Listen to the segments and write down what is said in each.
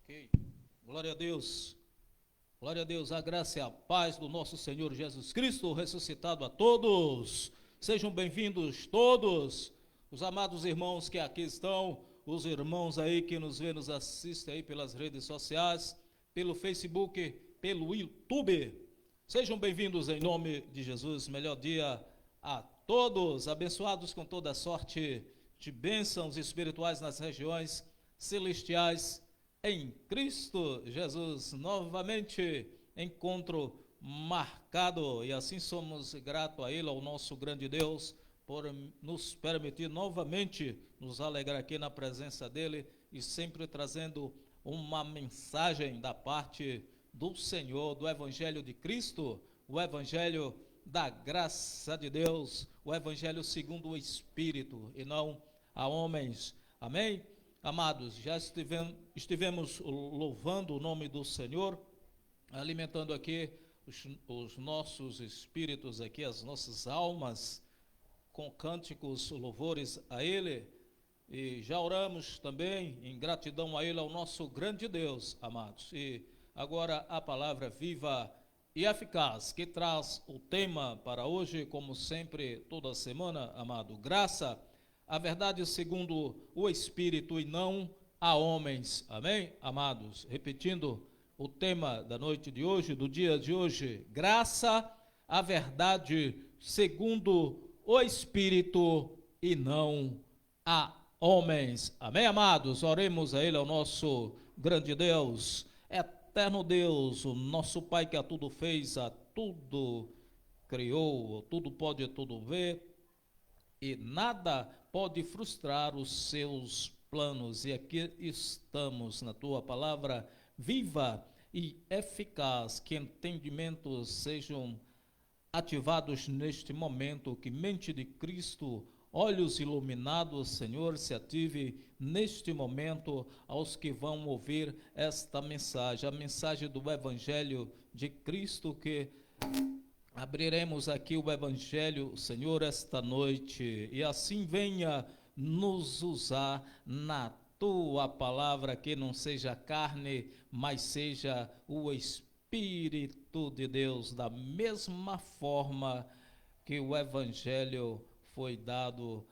Ok. Glória a Deus. Glória a Deus, a graça e a paz do nosso Senhor Jesus Cristo, ressuscitado a todos. Sejam bem-vindos todos, os amados irmãos que aqui estão, os irmãos aí que nos vê, nos assistem aí pelas redes sociais, pelo Facebook, pelo YouTube. Sejam bem-vindos em nome de Jesus. Melhor dia a todos, abençoados com toda sorte de bênçãos espirituais nas regiões celestiais em Cristo Jesus. Novamente, encontro marcado, e assim somos gratos a Ele, ao nosso grande Deus, por nos permitir novamente nos alegrar aqui na presença dEle e sempre trazendo uma mensagem da parte do Senhor, do Evangelho de Cristo, o Evangelho da graça de Deus, o Evangelho segundo o Espírito e não a homens. Amém? Amados, já estivemos louvando o nome do Senhor, alimentando aqui os nossos espíritos aqui, as nossas almas, com cânticos, louvores a Ele, e já oramos também em gratidão a Ele, ao nosso grande Deus, amados. E agora a palavra viva e eficaz, que traz o tema para hoje, como sempre, toda semana, amado, graça, a verdade segundo o Espírito e não a homens, amém, amados? Repetindo o tema da noite de hoje, do dia de hoje, graça, a verdade segundo o Espírito e não a homens, amém, amados? Oremos a Ele, ao nosso grande Deus, eterno Deus, o nosso Pai que a tudo fez, a tudo criou, tudo pode, tudo vê, e nada pode frustrar os seus planos. E aqui estamos na tua palavra viva e eficaz, que entendimentos sejam ativados neste momento, que mente de Cristo, olhos iluminados, Senhor, se ative neste momento aos que vão ouvir esta mensagem, a mensagem do Evangelho de Cristo, que abriremos aqui o Evangelho, Senhor, esta noite, e assim venha nos usar na tua palavra, que não seja carne, mas seja o Espírito de Deus, da mesma forma que o Evangelho foi dado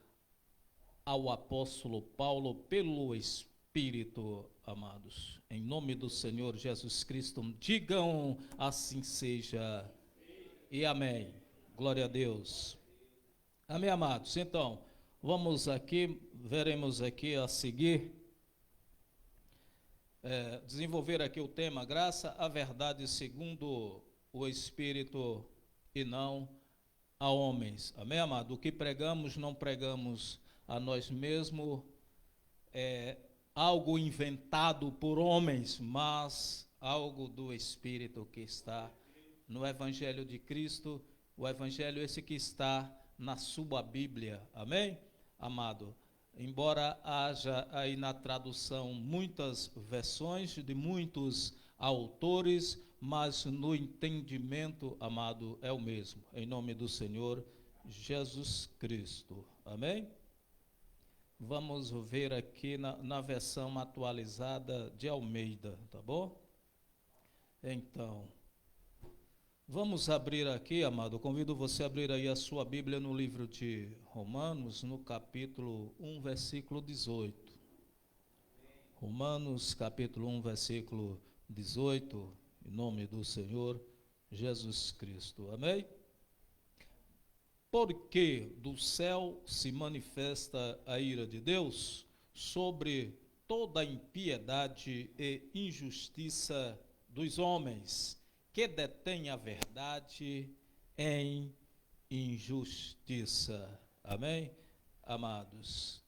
ao apóstolo Paulo pelo Espírito, amados. Em nome do Senhor Jesus Cristo, digam assim seja. E amém. Glória a Deus. Amém, amados. Então, vamos aqui, veremos aqui a seguir, desenvolver aqui o tema graça, a verdade segundo o Espírito e não a homens. Amém, amado? O que pregamos, não pregamos a nós mesmos, algo inventado por homens, mas algo do Espírito que está no Evangelho de Cristo, o Evangelho esse que está na sua Bíblia, amém? Amado, embora haja aí na tradução muitas versões de muitos autores, mas no entendimento, amado, é o mesmo, em nome do Senhor Jesus Cristo, amém? Vamos ver aqui na versão atualizada de Almeida, tá bom? Então, vamos abrir aqui, amado, convido você a abrir aí a sua Bíblia no livro de Romanos, no capítulo 1, versículo 18. Romanos, capítulo 1, versículo 18, em nome do Senhor Jesus Cristo. Amém? Porque do céu se manifesta a ira de Deus sobre toda a impiedade e injustiça dos homens, que detém a verdade em injustiça. Amém? Amados.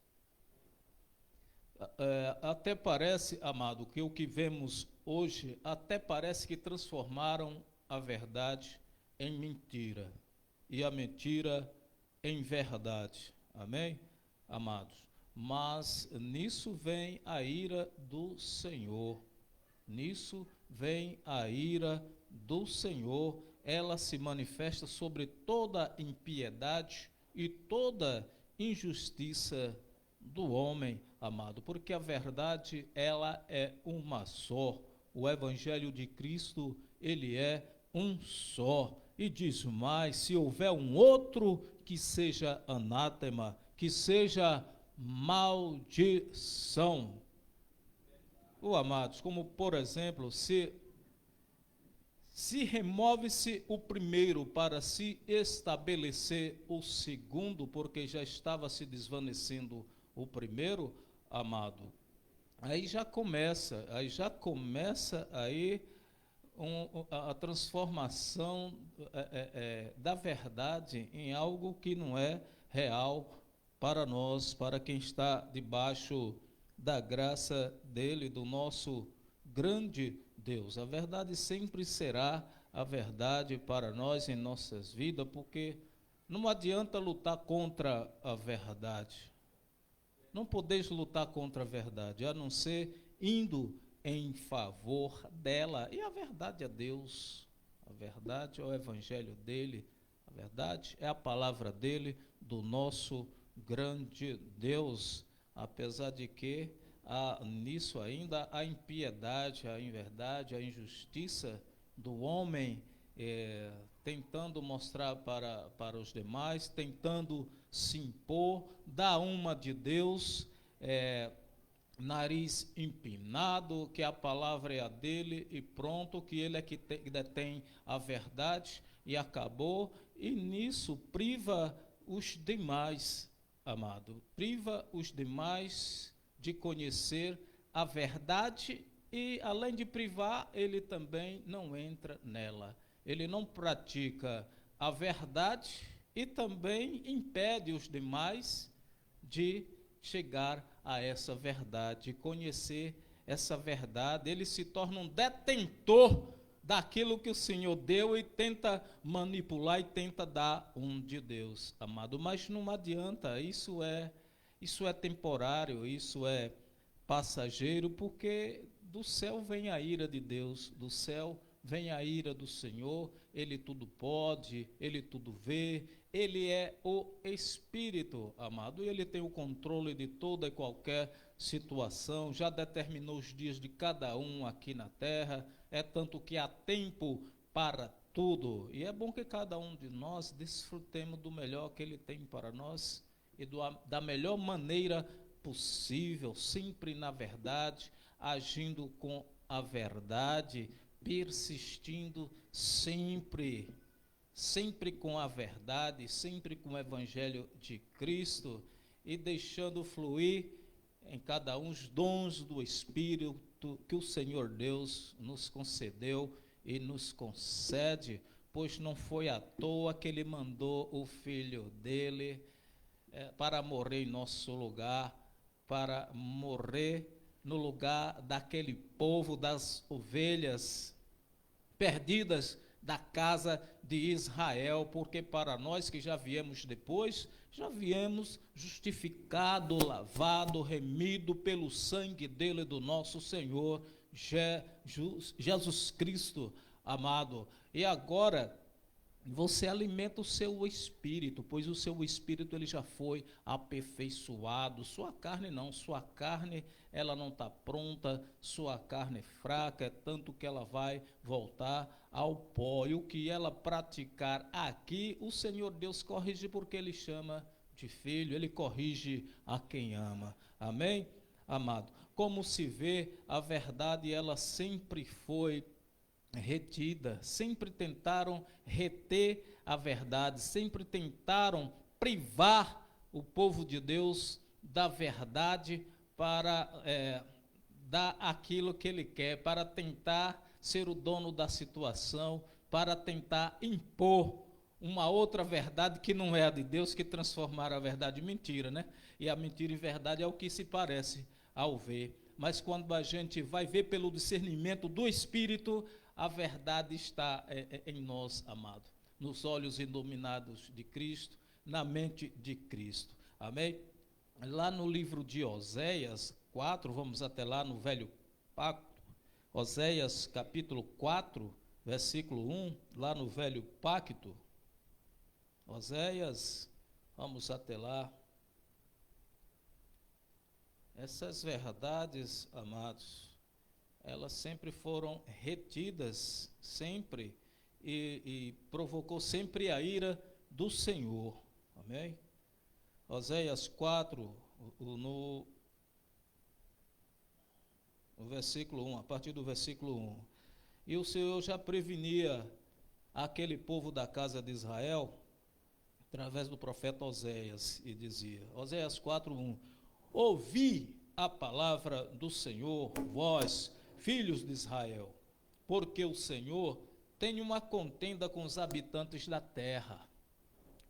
Até parece, amado, que o que vemos hoje, até parece que transformaram a verdade em mentira, e a mentira em verdade. Amém? Amados. Mas nisso vem a ira do Senhor. Nisso vem a ira do Senhor, ela se manifesta sobre toda impiedade e toda injustiça do homem, amado, porque a verdade, ela é uma só. O evangelho de Cristo, ele é um só. E diz mais: se houver um outro, que seja anátema, que seja maldição. Amados, como por exemplo, se remove-se o primeiro para se estabelecer o segundo, porque já estava se desvanecendo o primeiro, amado, aí a transformação da verdade em algo que não é real para nós, para quem está debaixo da graça dele, do nosso grande Deus. A verdade sempre será a verdade para nós em nossas vidas, porque não adianta lutar contra a verdade. Não podeis lutar contra a verdade, a não ser indo em favor dela. E a verdade é Deus, a verdade é o evangelho dele, a verdade é a palavra dele, do nosso grande Deus. Apesar de que nisso ainda a impiedade, a inverdade, a injustiça do homem, tentando mostrar para os demais, tentando se impor, dar uma de Deus, nariz empinado, que a palavra é a dele e pronto, que ele é que detém a verdade e acabou, e nisso priva os demais, amado, priva os demais de conhecer a verdade e, além de privar, ele também não entra nela. Ele não pratica a verdade e também impede os demais de chegar a essa verdade, conhecer essa verdade. Ele se torna um detentor daquilo que o Senhor deu e tenta manipular e tenta dar um de Deus, amado. Mas não adianta, isso é temporário, isso é passageiro, porque do céu vem a ira de Deus, do céu vem a ira do Senhor. Ele tudo pode, ele tudo vê, ele é o Espírito, amado, e ele tem o controle de toda e qualquer situação, já determinou os dias de cada um aqui na terra, é tanto que há tempo para tudo, e é bom que cada um de nós desfrutemos do melhor que ele tem para nós, e da melhor maneira possível, sempre na verdade, agindo com a verdade, persistindo sempre com a verdade, sempre com o evangelho de Cristo, e deixando fluir em cada um os dons do Espírito que o Senhor Deus nos concedeu e nos concede, pois não foi à toa que ele mandou o Filho dele para morrer em nosso lugar, para morrer no lugar daquele povo, das ovelhas perdidas da casa de Israel, porque para nós que já viemos depois, já viemos justificado, lavado, remido pelo sangue dele, do nosso Senhor Jesus Cristo, amado. E agora você alimenta o seu espírito, pois o seu espírito ele já foi aperfeiçoado. Sua carne não, sua carne ela não está pronta, sua carne é fraca, é tanto que ela vai voltar ao pó. E o que ela praticar aqui, o Senhor Deus corrige, porque ele chama de filho, ele corrige a quem ama. Amém, amado? Como se vê, a verdade ela sempre foi retida, sempre tentaram reter a verdade, sempre tentaram privar o povo de Deus da verdade para dar aquilo que ele quer, para tentar ser o dono da situação, para tentar impor uma outra verdade que não é a de Deus, que transformaram a verdade em mentira, né? E a mentira em verdade é o que se parece ao ver. Mas quando a gente vai ver pelo discernimento do Espírito, a verdade está em nós, amado, nos olhos iluminados de Cristo, na mente de Cristo. Amém? Lá no livro de Oséias 4, vamos até lá no Velho Pacto, Oséias capítulo 4, versículo 1, lá no Velho Pacto, Oséias, vamos até lá. Essas verdades, amados, elas sempre foram retidas, sempre, e provocou sempre a ira do Senhor. Amém? Oséias 4, no versículo 1, a partir do versículo 1. E o Senhor já prevenia aquele povo da casa de Israel, através do profeta Oséias, e dizia, Oséias 4:1, ouvi a palavra do Senhor, vós, filhos de Israel, porque o Senhor tem uma contenda com os habitantes da terra.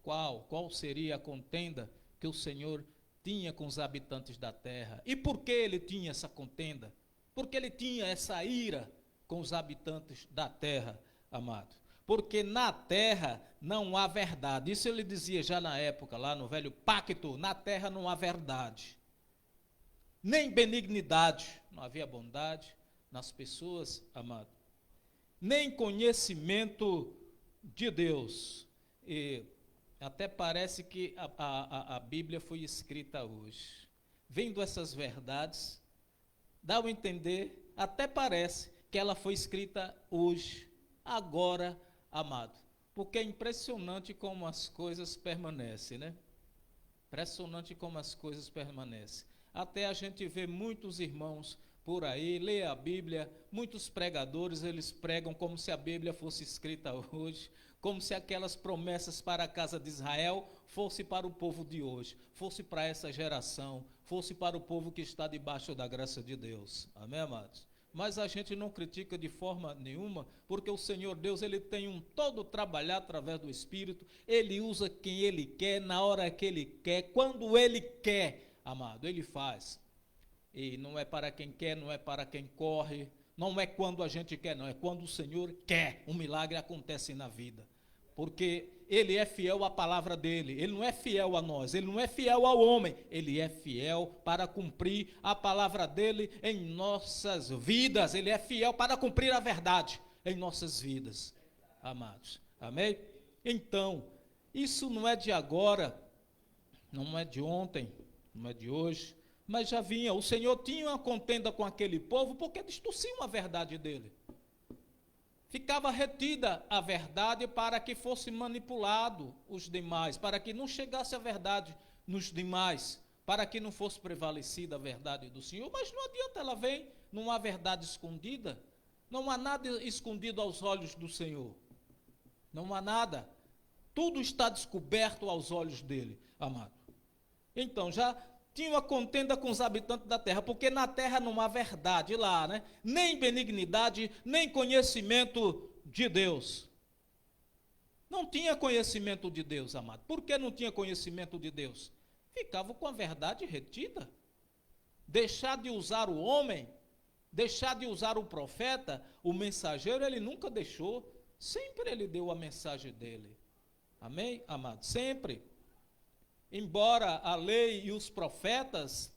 Qual seria a contenda que o Senhor tinha com os habitantes da terra? E por que ele tinha essa contenda? Porque ele tinha essa ira com os habitantes da terra, amado. Porque na terra não há verdade. Isso ele dizia já na época, lá no velho pacto, na terra não há verdade. Nem benignidade, não havia bondade nas pessoas, amado. Nem conhecimento de Deus. E até parece que a Bíblia foi escrita hoje. Vendo essas verdades, dá a entender, até parece que ela foi escrita hoje, agora, amado. Porque é impressionante como as coisas permanecem, né? Impressionante como as coisas permanecem. Até a gente vê muitos irmãos por aí, lê a Bíblia, muitos pregadores, eles pregam como se a Bíblia fosse escrita hoje, como se aquelas promessas para a casa de Israel fosse para o povo de hoje, fosse para essa geração, fosse para o povo que está debaixo da graça de Deus. Amém, amados? Mas a gente não critica de forma nenhuma, porque o Senhor Deus, ele tem um todo trabalhar através do Espírito, ele usa quem ele quer, na hora que ele quer, quando ele quer, amado, ele faz. E não é para quem quer, não é para quem corre, não é quando a gente quer, não, é quando o Senhor quer, um milagre acontece na vida. Porque ele é fiel à palavra dele, ele não é fiel a nós, ele não é fiel ao homem, ele é fiel para cumprir a palavra dele em nossas vidas, ele é fiel para cumprir a verdade em nossas vidas, amados, amém? Então, isso não é de agora, não é de ontem, não é de hoje, mas já vinha, o Senhor tinha uma contenda com aquele povo, porque distorciam a verdade dele. Ficava retida a verdade para que fosse manipulado os demais, para que não chegasse a verdade nos demais, para que não fosse prevalecida a verdade do Senhor. Mas não adianta, ela vem, não há verdade escondida, não há nada escondido aos olhos do Senhor, não há nada, tudo está descoberto aos olhos dele, amado. Então, já tinha uma contenda com os habitantes da terra, porque na terra não há verdade lá, né? Nem benignidade, nem conhecimento de Deus. Não tinha conhecimento de Deus, amado. Por que não tinha conhecimento de Deus? Ficava com a verdade retida. Deixar de usar o homem, deixar de usar o profeta, o mensageiro, ele nunca deixou. Sempre ele deu a mensagem dele. Amém, amado? Sempre. Embora a lei e os profetas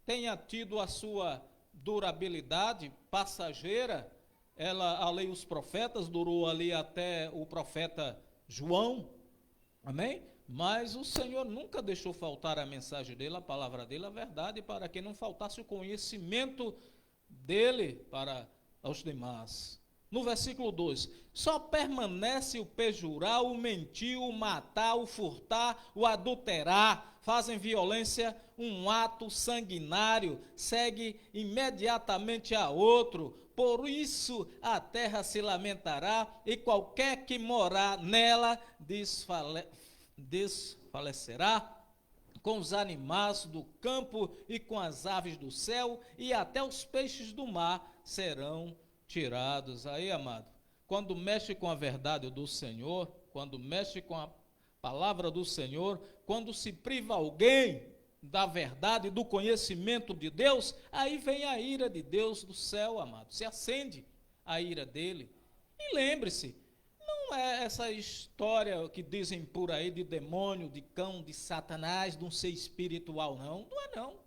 tenham tido a sua durabilidade passageira, a lei e os profetas durou ali até o profeta João, amém? Mas o Senhor nunca deixou faltar a mensagem dele, a palavra dele, a verdade, para que não faltasse o conhecimento dele para os demais. No versículo 2, só permanece o perjurar, o mentir, o matar, o furtar, o adulterar, fazem violência, um ato sanguinário, segue imediatamente a outro, por isso a terra se lamentará e qualquer que morar nela desfalecerá, com os animais do campo e com as aves do céu, e até os peixes do mar serão tirados. Aí, amado, quando mexe com a verdade do Senhor, quando mexe com a palavra do Senhor, quando se priva alguém da verdade, do conhecimento de Deus, aí vem a ira de Deus do céu, amado, se acende a ira dele. E lembre-se, não é essa história que dizem por aí de demônio, de cão, de Satanás, de um ser espiritual, não é não,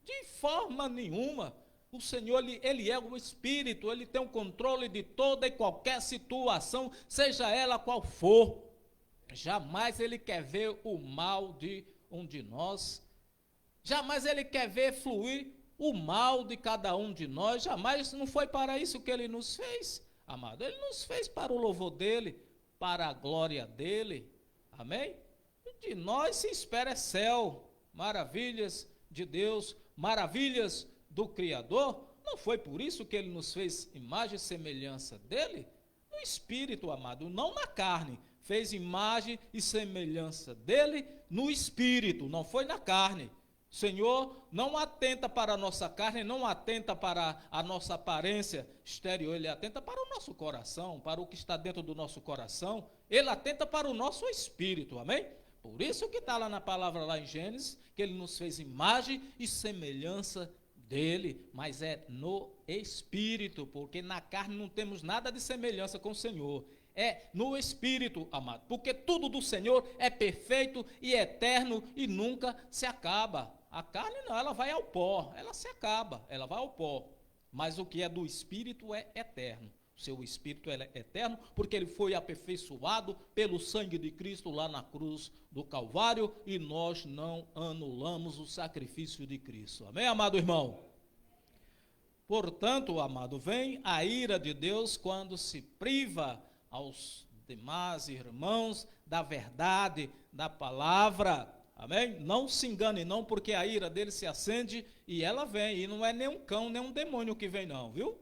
de forma nenhuma. O Senhor, ele é o Espírito, ele tem o controle de toda e qualquer situação, seja ela qual for. Jamais ele quer ver o mal de um de nós. Jamais ele quer ver fluir o mal de cada um de nós, jamais. Não foi para isso que ele nos fez, amado. Ele nos fez para o louvor dele, para a glória dele, amém? De nós se espera céu, maravilhas de Deus, maravilhas do Criador. Não foi por isso que ele nos fez imagem e semelhança dele? No espírito, amado, não na carne. Fez imagem e semelhança dele no espírito, não foi na carne. O Senhor não atenta para a nossa carne, não atenta para a nossa aparência exterior, ele atenta para o nosso coração, para o que está dentro do nosso coração, ele atenta para o nosso espírito, amém? Por isso que está lá na palavra, lá em Gênesis, que ele nos fez imagem e semelhança dele, mas é no espírito, porque na carne não temos nada de semelhança com o Senhor. É no espírito, amado, porque tudo do Senhor é perfeito e eterno e nunca se acaba. A carne não, ela vai ao pó, ela se acaba, ela vai ao pó. Mas o que é do espírito é eterno. O seu espírito é eterno, porque ele foi aperfeiçoado pelo sangue de Cristo lá na cruz do Calvário, e nós não anulamos o sacrifício de Cristo. Amém, amado irmão? Portanto, amado, vem a ira de Deus quando se priva aos demais irmãos da verdade, da palavra. Amém? Não se engane não, porque a ira dele se acende e ela vem, e não é nem um cão, nem um demônio que vem não, viu?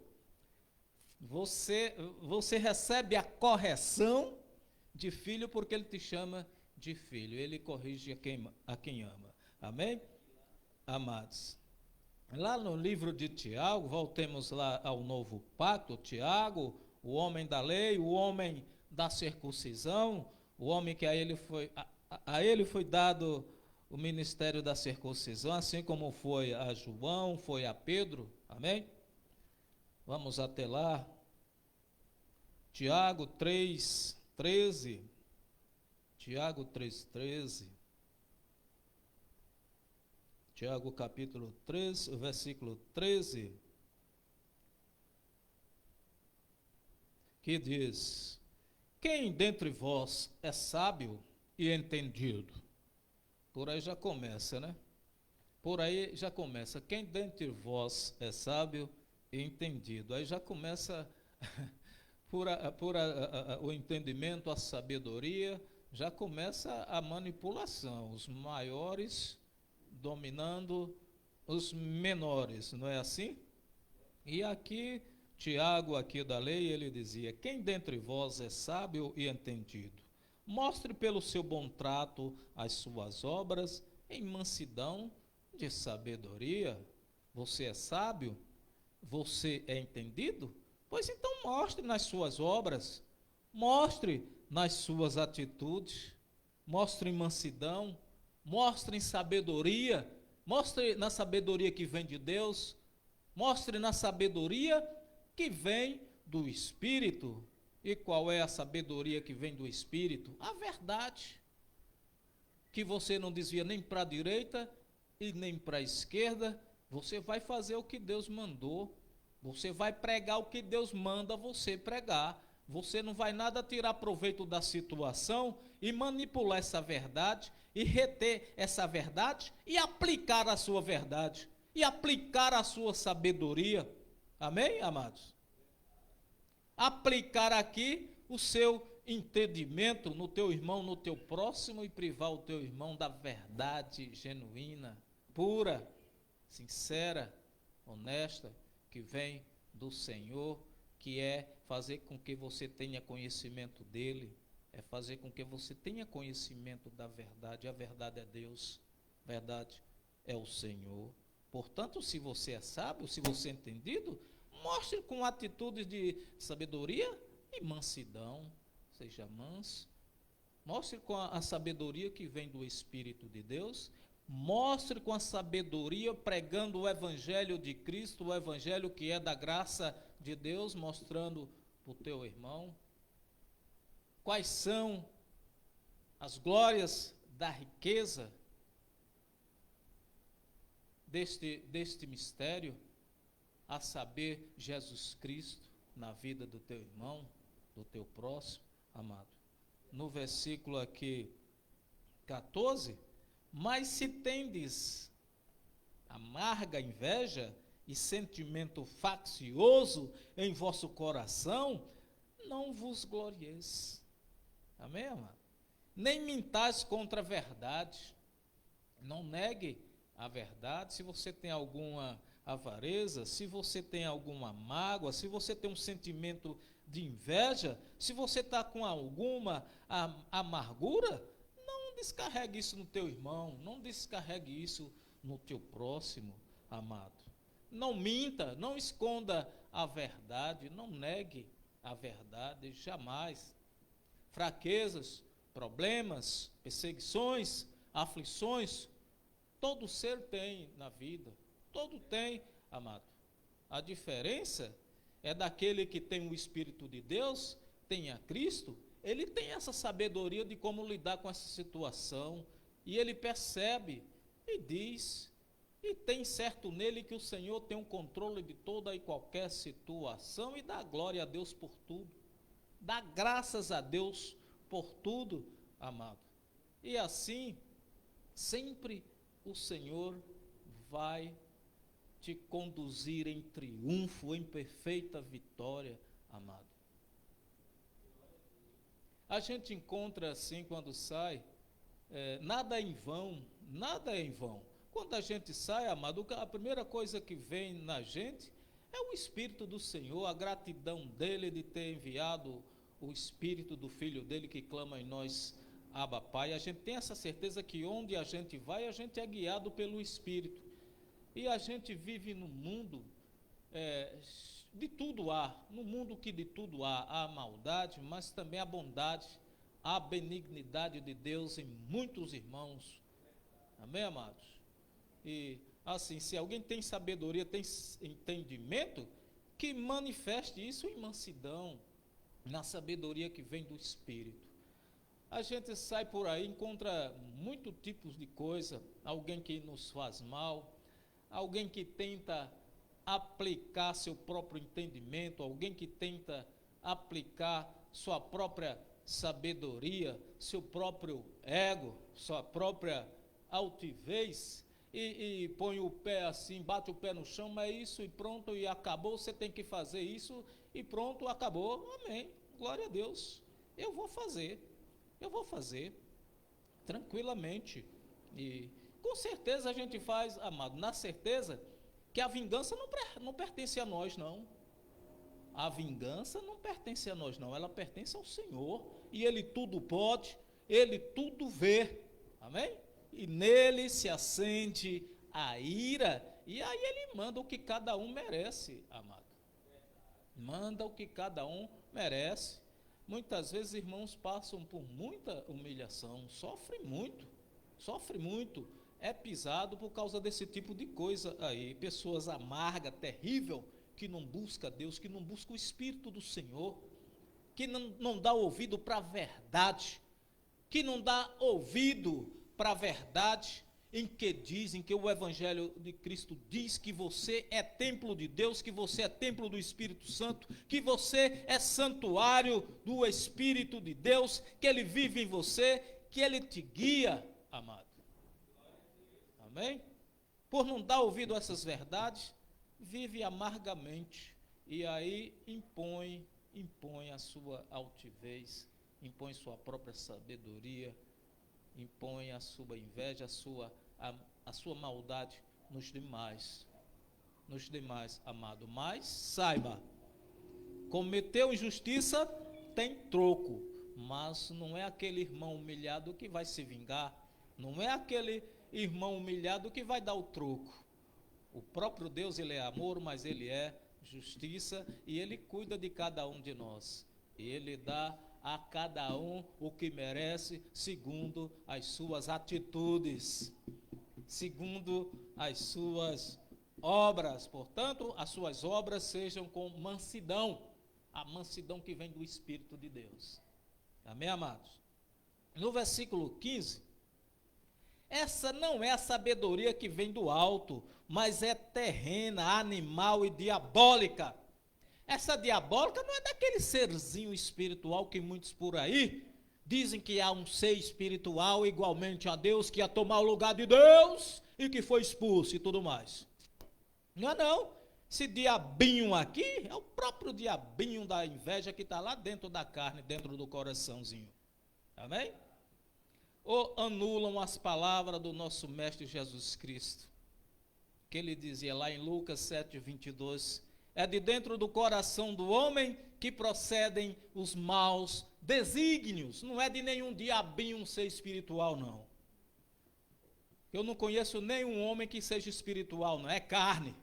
Você recebe a correção de filho porque ele te chama de filho. Ele corrige a quem ama. Amém? Amados. Lá no livro de Tiago, voltemos lá ao novo pacto, Tiago, o homem da lei, o homem da circuncisão, o homem que a ele foi dado o ministério da circuncisão, assim como foi a João, foi a Pedro. Amém? Vamos até lá. Tiago 3:13. Tiago 3:13. Tiago capítulo 3, versículo 13. Que diz: quem dentre vós é sábio e entendido? Por aí já começa, né? Por aí já começa. Quem dentre vós é sábio e entendido? Aí já começa o entendimento, a sabedoria, já começa a manipulação. Os maiores dominando os menores, não é assim? E aqui, Tiago, aqui da lei, ele dizia: quem dentre vós é sábio e entendido? Mostre pelo seu bom trato as suas obras em mansidão de sabedoria. Você é sábio? Você é entendido? Pois então mostre nas suas obras, mostre nas suas atitudes, mostre em mansidão, mostre em sabedoria, mostre na sabedoria que vem de Deus, mostre na sabedoria que vem do Espírito. E qual é a sabedoria que vem do Espírito? A verdade, que você não desvia nem para a direita e nem para a esquerda. Você vai fazer o que Deus mandou, você vai pregar o que Deus manda você pregar. Você não vai nada tirar proveito da situação e manipular essa verdade e reter essa verdade e aplicar a sua verdade e aplicar a sua sabedoria. Amém, amados? Aplicar aqui o seu entendimento no teu irmão, no teu próximo, e privar o teu irmão da verdade genuína, pura, sincera, honesta, que vem do Senhor, que é fazer com que você tenha conhecimento dele, é fazer com que você tenha conhecimento da verdade. A verdade é Deus, a verdade é o Senhor. Portanto, se você é sábio, se você é entendido, mostre com atitudes de sabedoria e mansidão. Seja manso. Mostre com a sabedoria que vem do Espírito de Deus. Mostre com a sabedoria pregando o Evangelho de Cristo, o Evangelho que é da graça de Deus, mostrando para o teu irmão quais são as glórias da riqueza deste mistério, a saber, Jesus Cristo na vida do teu irmão, do teu próximo, amado. No versículo aqui 14, mas se tendes amarga inveja e sentimento faccioso em vosso coração, não vos glorieis. Amém, amado? Nem mintais contra a verdade. Não negue a verdade. Se você tem alguma avareza, se você tem alguma mágoa, se você tem um sentimento de inveja, se você está com alguma amargura, não descarregue isso no teu irmão, não descarregue isso no teu próximo, amado. Não minta, não esconda a verdade, não negue a verdade, jamais. Fraquezas, problemas, perseguições, aflições, todo ser tem na vida, todo tem, amado. A diferença é daquele que tem o Espírito de Deus, tem a Cristo, ele tem essa sabedoria de como lidar com essa situação, e ele percebe e diz, e tem certo nele que o Senhor tem um controle de toda e qualquer situação, e dá glória a Deus por tudo, dá graças a Deus por tudo, amado. E assim, sempre o Senhor vai te conduzir em triunfo, em perfeita vitória, amado. A gente encontra assim quando sai, nada é em vão, nada é em vão. Quando a gente sai, amado, a primeira coisa que vem na gente é o Espírito do Senhor, a gratidão dele de ter enviado o Espírito do Filho dele que clama em nós, Abba Pai. A gente tem essa certeza que onde a gente vai, a gente é guiado pelo Espírito. E a gente vive num mundo, de tudo há, no mundo que de tudo há a maldade, mas também a bondade, a benignidade de Deus em muitos irmãos. Amém, amados? E assim, se alguém tem sabedoria, tem entendimento, que manifeste isso em mansidão, na sabedoria que vem do Espírito. A gente sai por aí, encontra muitos tipos de coisa, alguém que nos faz mal, alguém que tenta aplicar seu próprio entendimento, alguém que tenta aplicar sua própria sabedoria, seu próprio ego, sua própria altivez, e põe o pé assim, bate o pé no chão, é isso e pronto, e acabou, você tem que fazer isso, e pronto, acabou, amém, glória a Deus, eu vou fazer, tranquilamente, e com certeza a gente faz, amado, na certeza que a vingança não pertence a nós, não. A vingança não pertence a nós, não. Ela pertence ao Senhor. E Ele tudo pode, Ele tudo vê. Amém? E nele se acende a ira. E aí Ele manda o que cada um merece, amado. Manda o que cada um merece. Muitas vezes irmãos passam por muita humilhação, sofrem muito. É pisado por causa desse tipo de coisa aí, pessoas amargas, terrível, que não busca Deus, que não busca o Espírito do Senhor, que não dá ouvido para a verdade, que não dá ouvido para a verdade, em que dizem que o Evangelho de Cristo diz que você é templo de Deus, que você é templo do Espírito Santo, que você é santuário do Espírito de Deus, que Ele vive em você, que Ele te guia, amado. Amém? Por não dar ouvido a essas verdades, vive amargamente e aí impõe a sua altivez, impõe sua própria sabedoria, impõe a sua inveja, a sua maldade nos demais, amado. Mas saiba, cometeu injustiça, tem troco, mas não é aquele irmão humilhado que vai se vingar, não é aquele irmão humilhado que vai dar o troco. O próprio Deus, Ele é amor, mas Ele é justiça, e Ele cuida de cada um de nós. Ele dá a cada um o que merece, segundo as suas atitudes, segundo as suas obras. Portanto, as suas obras sejam com mansidão, a mansidão que vem do Espírito de Deus. Amém, amados? No versículo 15, essa não é a sabedoria que vem do alto, mas é terrena, animal e diabólica. Essa diabólica não é daquele serzinho espiritual que muitos por aí dizem que há um ser espiritual igualmente a Deus, que ia tomar o lugar de Deus e que foi expulso e tudo mais. Não é não. Esse diabinho aqui é o próprio diabinho da inveja que está lá dentro da carne, dentro do coraçãozinho. Amém? Ou anulam as palavras do nosso Mestre Jesus Cristo, que ele dizia lá em Lucas 7:22, é de dentro do coração do homem que procedem os maus desígnios, não é de nenhum diabinho um ser espiritual, não. Eu não conheço nenhum homem que seja espiritual, não, é carne,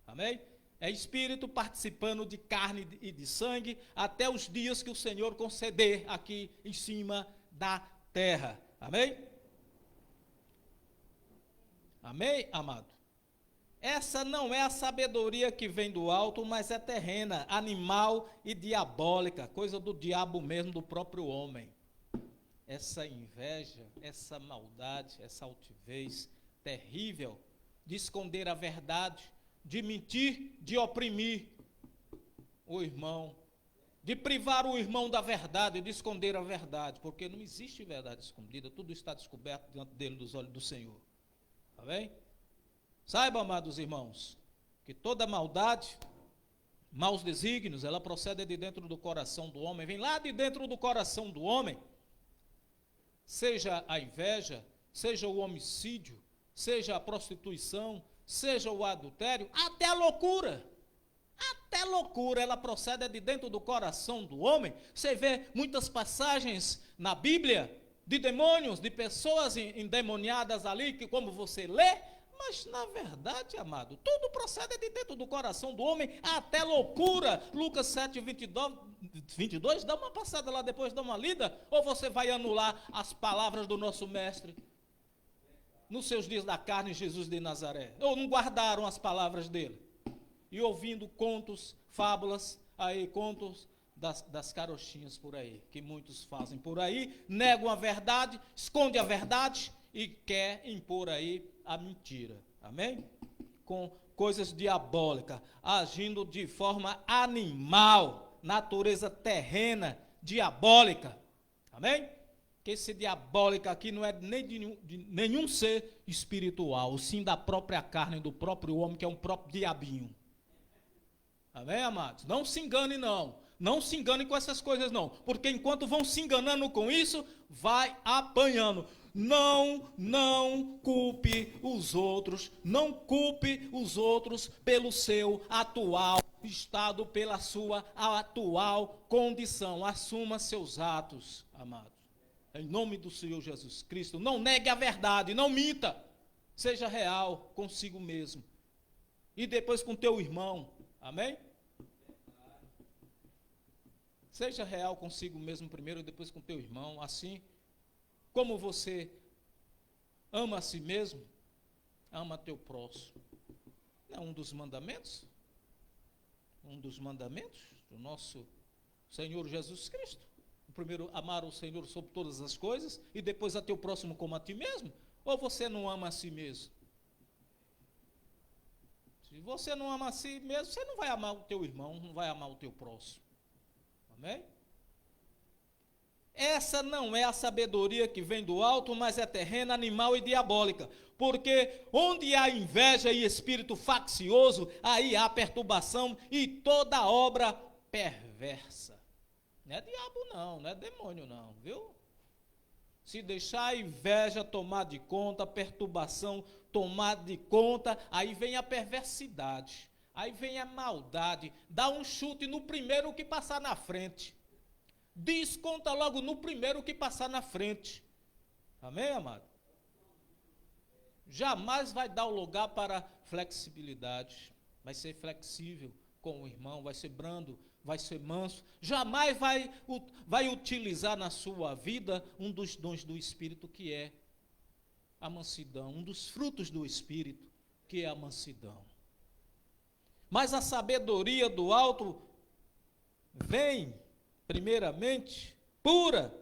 amém? É espírito participando de carne e de sangue, até os dias que o Senhor conceder aqui em cima da terra, amém? Amém, amado? Essa não é a sabedoria que vem do alto, mas é terrena, animal e diabólica, coisa do diabo mesmo, do próprio homem. Essa inveja, essa maldade, essa altivez terrível de esconder a verdade, de mentir, de oprimir o irmão, de privar o irmão da verdade, de esconder a verdade, porque não existe verdade escondida, tudo está descoberto diante dele, dos olhos do Senhor. Tá bem? Saiba, amados irmãos, que toda maldade, maus desígnios, ela procede de dentro do coração do homem, vem lá de dentro do coração do homem, seja a inveja, seja o homicídio, seja a prostituição, seja o adultério, até a loucura, ela procede de dentro do coração do homem. Você vê muitas passagens na Bíblia de demônios, de pessoas endemoniadas ali, que como você lê, mas na verdade, amado, tudo procede de dentro do coração do homem, até loucura. Lucas 7:22, dá uma passada lá depois, dá uma lida, ou você vai anular as palavras do nosso mestre nos seus dias da carne, Jesus de Nazaré, ou não guardaram as palavras dele, e ouvindo contos, fábulas, aí contos das carochinhas por aí, que muitos fazem por aí, negam a verdade, escondem a verdade e quer impor aí a mentira, amém? Com coisas diabólicas, agindo de forma animal, natureza terrena, diabólica, amém? Que esse diabólico aqui não é nem de nenhum ser espiritual, sim da própria carne, do próprio homem, que é um próprio diabinho. Amém, amados? Não se engane, não. Não se engane com essas coisas, não. Porque enquanto vão se enganando com isso, vai apanhando. Não culpe os outros. Não culpe os outros pelo seu atual estado, pela sua atual condição. Assuma seus atos, amados. Em nome do Senhor Jesus Cristo. Não negue a verdade, não minta. Seja real consigo mesmo. E depois com teu irmão. Amém? Seja real consigo mesmo primeiro e depois com teu irmão. Assim como você ama a si mesmo, ama teu próximo. Não é um dos mandamentos? Um dos mandamentos do nosso Senhor Jesus Cristo. O primeiro, amar o Senhor sobre todas as coisas e depois a teu próximo como a ti mesmo. Ou você não ama a si mesmo? Se você não ama a si mesmo, você não vai amar o teu irmão, não vai amar o teu próximo. Amém? Essa não é a sabedoria que vem do alto, mas é terrena, animal e diabólica. Porque onde há inveja e espírito faccioso, aí há perturbação e toda obra perversa. Não é diabo não, não é demônio não, viu? Se deixar a inveja tomar de conta, a perturbação tomar de conta, aí vem a perversidade, aí vem a maldade, dá um chute no primeiro que passar na frente, desconta logo no primeiro que passar na frente, amém, amado? Jamais vai dar o lugar para flexibilidade, vai ser flexível com o irmão, vai ser brando, vai ser manso, jamais vai utilizar na sua vida um dos dons do Espírito, que é a mansidão, um dos frutos do Espírito, que é a mansidão. Mas a sabedoria do alto vem, primeiramente, pura,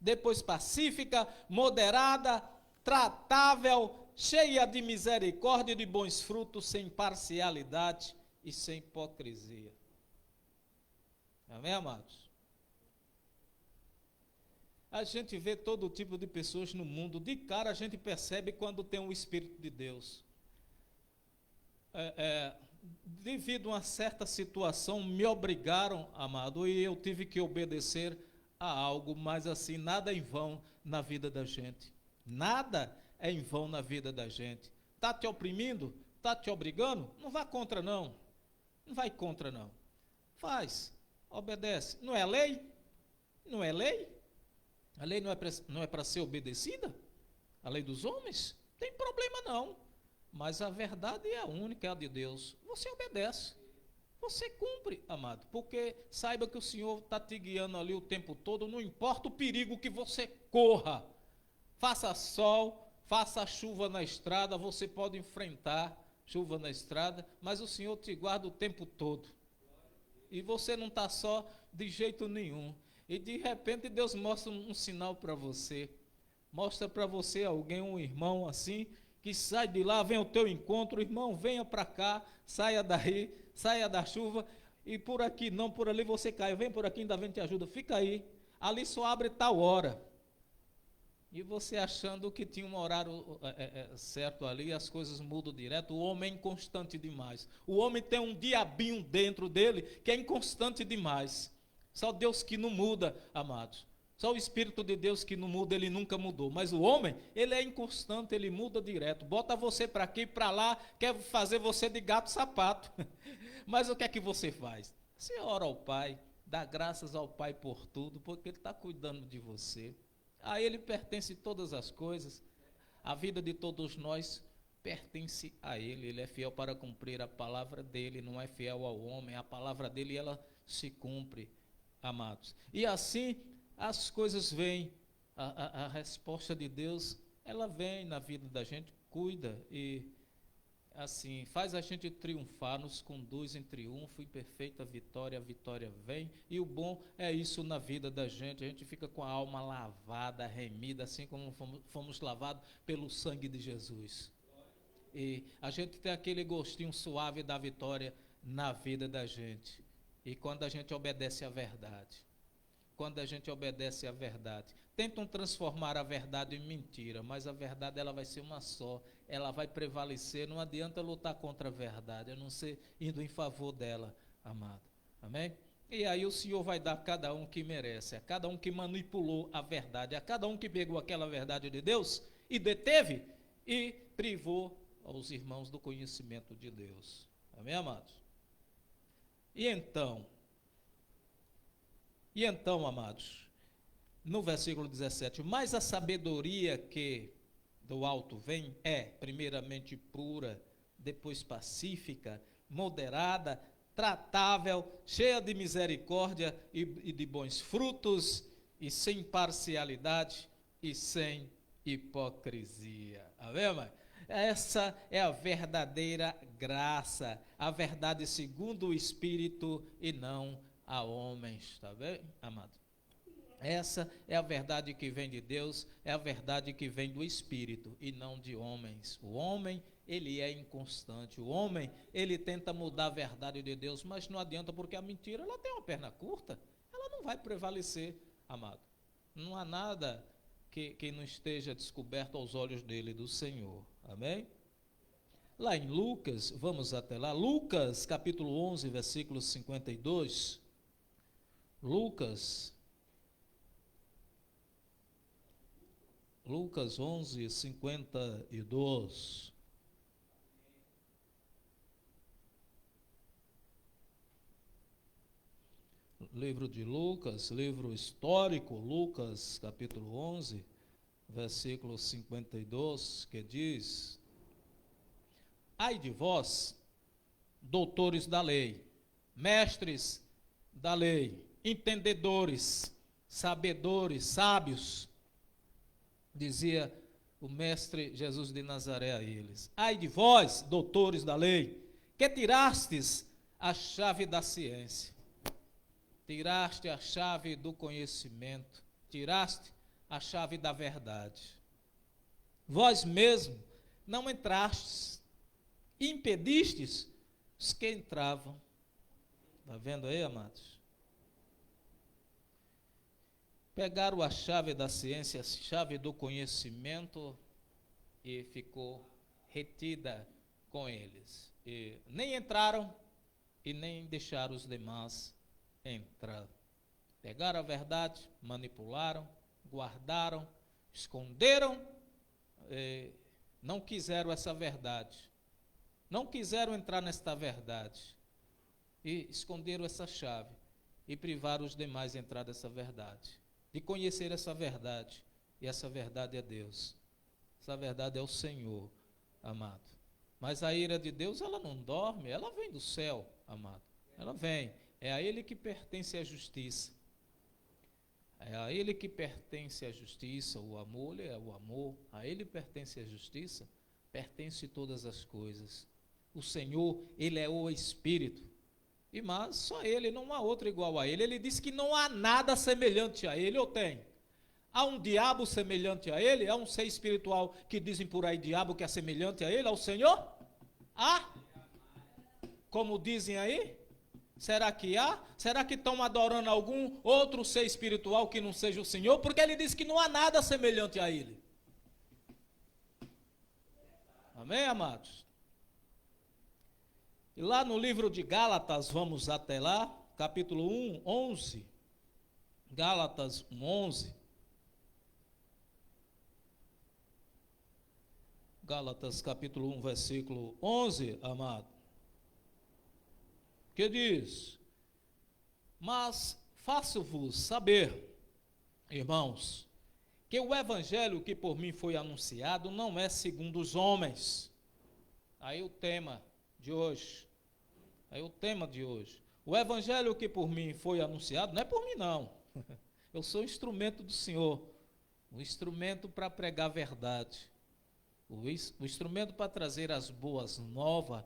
depois pacífica, moderada, tratável, cheia de misericórdia e de bons frutos, sem parcialidade e sem hipocrisia. Amém, amados? A gente vê todo tipo de pessoas no mundo. De cara a gente percebe quando tem um Espírito de Deus. Devido a uma certa situação, me obrigaram, amado, e eu tive que obedecer a algo, mas assim, nada é em vão na vida da gente. Nada é em vão na vida da gente. Está te oprimindo? Está te obrigando? Não vá contra, não. Não vai contra, não. Faz, obedece. Não é lei? Não é lei? A lei não é para ser obedecida? A lei dos homens? Tem problema, não. Mas a verdade é a única, é a de Deus. Você obedece. Você cumpre, amado. Porque saiba que o Senhor está te guiando ali o tempo todo. Não importa o perigo que você corra. Faça sol, faça chuva na estrada. Você pode enfrentar chuva na estrada. Mas o Senhor te guarda o tempo todo. E você não está só de jeito nenhum. E de repente Deus mostra um sinal para você. Mostra para você alguém, um irmão assim, que sai de lá, vem ao teu encontro, irmão, venha para cá, saia daí, saia da chuva, e por aqui não, por ali você cai, vem por aqui, ainda vem te ajuda, fica aí, ali só abre tal hora. E você achando que tinha um horário certo ali, as coisas mudam direto. O homem é inconstante demais. O homem tem um diabinho dentro dele que é inconstante demais. Só Deus que não muda, amados. Só o Espírito de Deus que não muda, ele nunca mudou. Mas o homem, ele é inconstante, ele muda direto. Bota você para aqui, para lá, quer fazer você de gato sapato. Mas o que é que você faz? Você ora ao Pai, dá graças ao Pai por tudo, porque Ele está cuidando de você. A Ele pertence todas as coisas. A vida de todos nós pertence a Ele. Ele é fiel para cumprir a palavra dEle, não é fiel ao homem. A palavra dEle, ela se cumpre, amados. E assim as coisas vêm, a resposta de Deus, ela vem na vida da gente, cuida e assim, faz a gente triunfar, nos conduz em triunfo e perfeita vitória, a vitória vem, e o bom é isso na vida da gente, a gente fica com a alma lavada, remida, assim como fomos lavados pelo sangue de Jesus. E a gente tem aquele gostinho suave da vitória na vida da gente, e quando a gente obedece à verdade. Quando a gente obedece à verdade. Tentam transformar a verdade em mentira, mas a verdade ela vai ser uma só, ela vai prevalecer, não adianta lutar contra a verdade, a não ser indo em favor dela, amado. Amém? E aí o Senhor vai dar a cada um que merece, a cada um que manipulou a verdade, a cada um que pegou aquela verdade de Deus e deteve e privou aos irmãos do conhecimento de Deus. Amém, amados? E então, amados, no versículo 17, mas a sabedoria que do alto vem é, primeiramente, pura, depois pacífica, moderada, tratável, cheia de misericórdia e de bons frutos, e sem parcialidade e sem hipocrisia. Amém, mãe? Essa é a verdadeira graça, a verdade segundo o Espírito e não a homens, está bem, amado? Essa é a verdade que vem de Deus, é a verdade que vem do Espírito e não de homens. O homem, ele é inconstante, o homem, ele tenta mudar a verdade de Deus, mas não adianta porque a mentira, ela tem uma perna curta, ela não vai prevalecer, amado. Não há nada que não esteja descoberto aos olhos dele, do Senhor, amém? Lá em Lucas, vamos até lá, Lucas capítulo 11, versículo 52, Lucas 11, 52. Livro de Lucas, livro histórico, Lucas, capítulo 11, versículo 52, que diz: ai de vós, doutores da lei, mestres da lei, entendedores, sabedores, sábios, dizia o mestre Jesus de Nazaré a eles: ai de vós, doutores da lei, que tirastes a chave da ciência, tiraste a chave do conhecimento, tiraste a chave da verdade. Vós mesmo não entrastes, impedistes os que entravam. Está vendo aí, amados? pegaram a chave da ciência, a chave do conhecimento, e ficou retida com eles. E nem entraram e nem deixaram os demais entrar. Pegaram a verdade, manipularam, guardaram, esconderam, não quiseram essa verdade. Não quiseram entrar nesta verdade. E esconderam essa chave. E privaram os demais de entrar nessa verdade. De conhecer essa verdade. E essa verdade é Deus. Essa verdade é o Senhor, amado. Mas a ira de Deus, ela não dorme, ela vem do céu, amado. Ela vem. É a Ele que pertence a justiça. É a Ele que pertence a justiça. O amor, ele é o amor. A Ele pertence a justiça. Pertence todas as coisas. O Senhor, Ele é o Espírito. E mas só Ele, não há outro igual a Ele. Ele diz que não há nada semelhante a Ele, ou tem? Há um diabo semelhante a Ele? Há um ser espiritual que dizem por aí diabo que é semelhante a Ele, ao Senhor? Há? Como dizem aí? Será que há? Será que estão adorando algum outro ser espiritual que não seja o Senhor? Porque Ele diz que não há nada semelhante a Ele. Amém, amados? E lá no livro de Gálatas, vamos até lá, capítulo 1, 11. Gálatas 1, 11. Gálatas capítulo 1, versículo 11, amado. Que diz: mas faço-vos saber, irmãos, que o evangelho que por mim foi anunciado não é segundo os homens. Aí o tema de hoje. O evangelho que por mim foi anunciado não é por mim, não. Eu sou instrumento do Senhor, um instrumento para pregar a verdade, o instrumento para trazer as boas novas,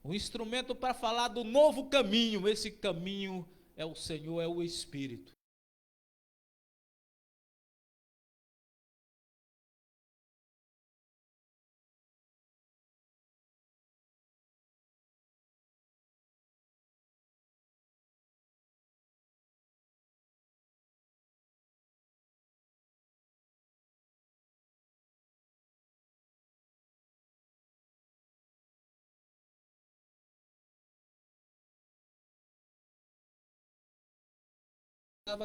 um instrumento para falar do novo caminho. Esse caminho é o Senhor, é o Espírito.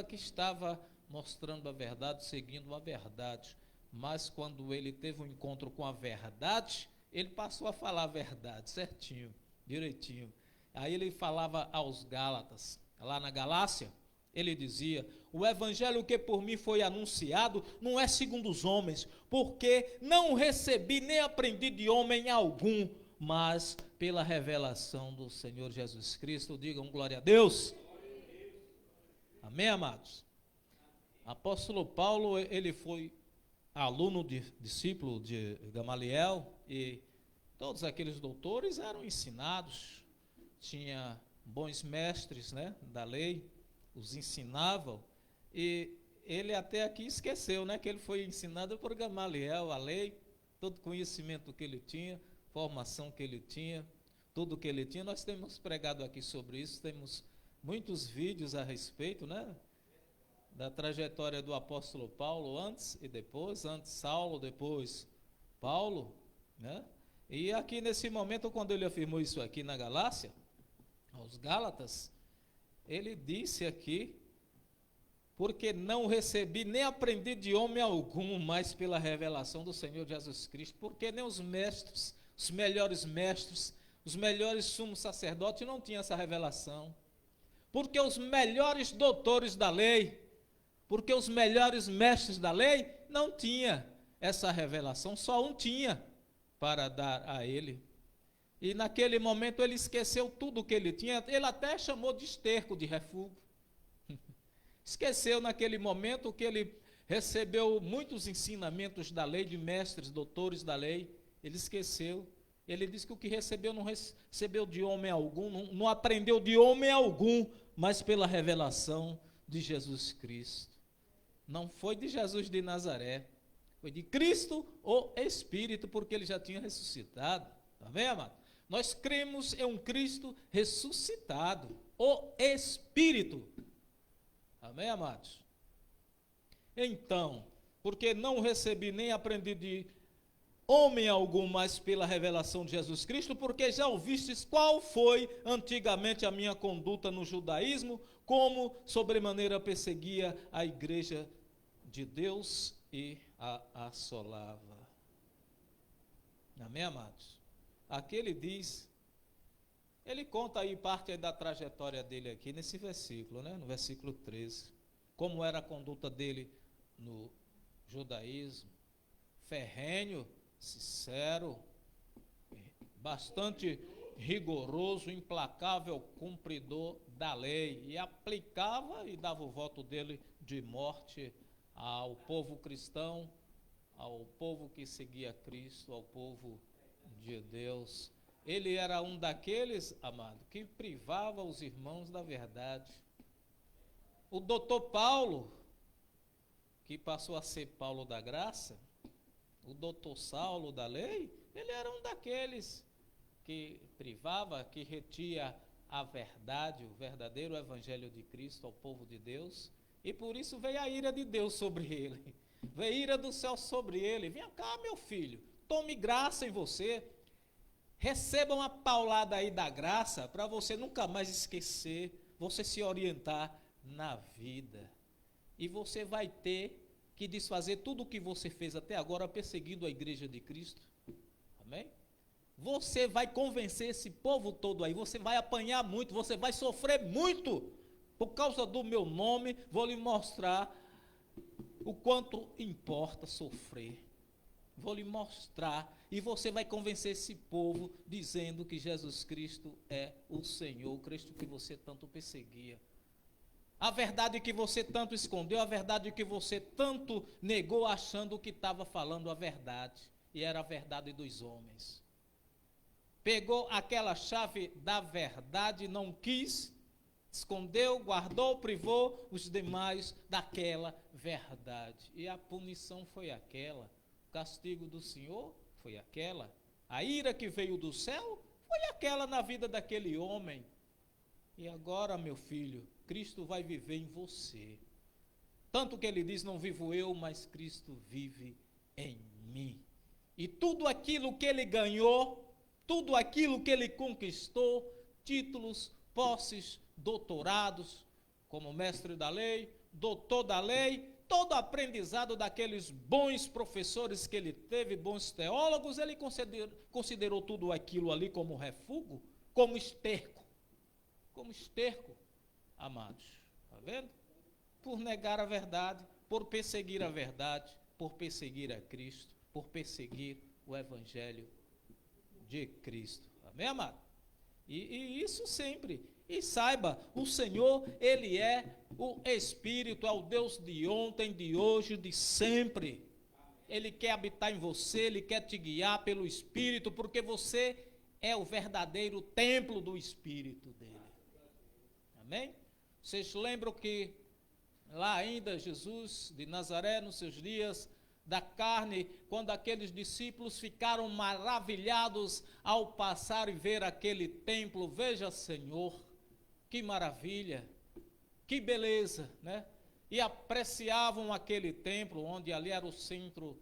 Que estava mostrando a verdade, seguindo a verdade, mas quando ele teve um encontro com a verdade, ele passou a falar a verdade, certinho, direitinho. Aí ele falava aos Gálatas, lá na Galácia, ele dizia: o evangelho que por mim foi anunciado não é segundo os homens, porque não recebi nem aprendi de homem algum, mas pela revelação do Senhor Jesus Cristo. Digam glória a Deus. Amém, amados? Apóstolo Paulo, ele foi aluno, discípulo de Gamaliel, e todos aqueles doutores eram ensinados, tinha bons mestres, né, da lei, os ensinavam, e ele até aqui esqueceu, né, que ele foi ensinado por Gamaliel, a lei, todo conhecimento que ele tinha, formação que ele tinha, tudo que ele tinha. Nós temos pregado aqui sobre isso, temos muitos vídeos a respeito, né, da trajetória do apóstolo Paulo, antes e depois, antes Saulo, depois Paulo, né? E aqui nesse momento, quando ele afirmou isso aqui na Galácia, aos Gálatas, ele disse aqui: porque não recebi nem aprendi de homem algum, mas pela revelação do Senhor Jesus Cristo. Porque nem os mestres, os melhores sumos sacerdotes não tinham essa revelação. Porque os melhores doutores da lei, porque os melhores mestres da lei não tinham essa revelação, só um tinha para dar a ele. E naquele momento ele esqueceu tudo o que ele tinha, ele até chamou de esterco, de refúgio. Esqueceu naquele momento que ele recebeu muitos ensinamentos da lei, de mestres, doutores da lei, ele esqueceu. Ele disse que o que recebeu não recebeu de homem algum, não aprendeu de homem algum, mas pela revelação de Jesus Cristo. Não foi de Jesus de Nazaré, foi de Cristo, o Espírito, porque ele já tinha ressuscitado. Está vendo, amado? Nós cremos em um Cristo ressuscitado, o Espírito. Amém, amados? Então, porque não recebi nem aprendi de homem algum, mas pela revelação de Jesus Cristo, porque já ouvistes qual foi antigamente a minha conduta no judaísmo, como sobremaneira perseguia a igreja de Deus e a assolava. Amém, amados? Aqui ele diz, ele conta aí parte da trajetória dele aqui nesse versículo, né? No versículo 13, como era a conduta dele no judaísmo, ferrenho, sincero, bastante rigoroso, implacável, cumpridor da lei, e aplicava e dava o voto dele de morte ao povo cristão, ao povo que seguia Cristo, ao povo de Deus. Ele era um daqueles, amado, que privava os irmãos da verdade. O doutor Paulo, que passou a ser Paulo da Graça, o doutor Saulo da lei, ele era um daqueles que privava, que retia a verdade, o verdadeiro evangelho de Cristo ao povo de Deus, e por isso veio a ira de Deus sobre ele, veio a ira do céu sobre ele. Vem cá, meu filho, tome graça em você, receba uma paulada aí da graça, para você nunca mais esquecer, você se orientar na vida, e você vai ter que desfazer tudo o que você fez até agora perseguindo a igreja de Cristo. Amém? Você vai convencer esse povo todo aí, você vai apanhar muito, você vai sofrer muito, por causa do meu nome. Vou lhe mostrar o quanto importa sofrer, vou lhe mostrar, e você vai convencer esse povo, dizendo que Jesus Cristo é o Senhor, o Cristo que você tanto perseguia. A verdade que você tanto escondeu, a verdade que você tanto negou, achando que estava falando a verdade, e era a verdade dos homens. Pegou aquela chave da verdade, não quis, escondeu, guardou, privou os demais daquela verdade. E a punição foi aquela, o castigo do Senhor foi aquela, a ira que veio do céu foi aquela na vida daquele homem. E agora, meu filho, Cristo vai viver em você. Tanto que ele diz, não vivo eu, mas Cristo vive em mim. E tudo aquilo que ele ganhou, tudo aquilo que ele conquistou, títulos, posses, doutorados, como mestre da lei, doutor da lei, todo aprendizado daqueles bons professores que ele teve, bons teólogos, ele considerou tudo aquilo ali como refúgio, como esterco, amados, está vendo? Por negar a verdade, por perseguir a verdade, por perseguir a Cristo, por perseguir o Evangelho de Cristo. Amém, amado? E isso sempre. E saiba, o Senhor, Ele é o Espírito, é o Deus de ontem, de hoje, de sempre. Ele quer habitar em você, Ele quer te guiar pelo Espírito, porque você é o verdadeiro templo do Espírito dele. Amém? Vocês lembram que lá ainda Jesus de Nazaré, nos seus dias da carne, quando aqueles discípulos ficaram maravilhados ao passar e ver aquele templo, veja, Senhor, que maravilha, que beleza, né? E apreciavam aquele templo, onde ali era o centro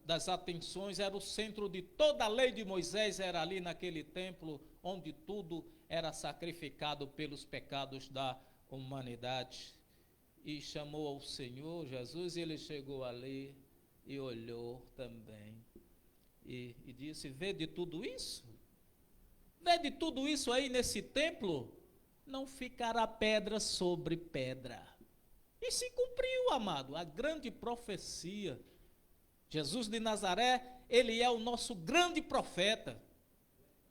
das atenções, era o centro de toda a lei de Moisés, era ali naquele templo, onde tudo era sacrificado pelos pecados da humanidade. E chamou ao Senhor Jesus, e ele chegou ali e olhou também, e disse, vê de tudo isso? Vê de tudo isso aí nesse templo? Não ficará pedra sobre pedra. E se cumpriu, amado, a grande profecia. Jesus de Nazaré, ele é o nosso grande profeta.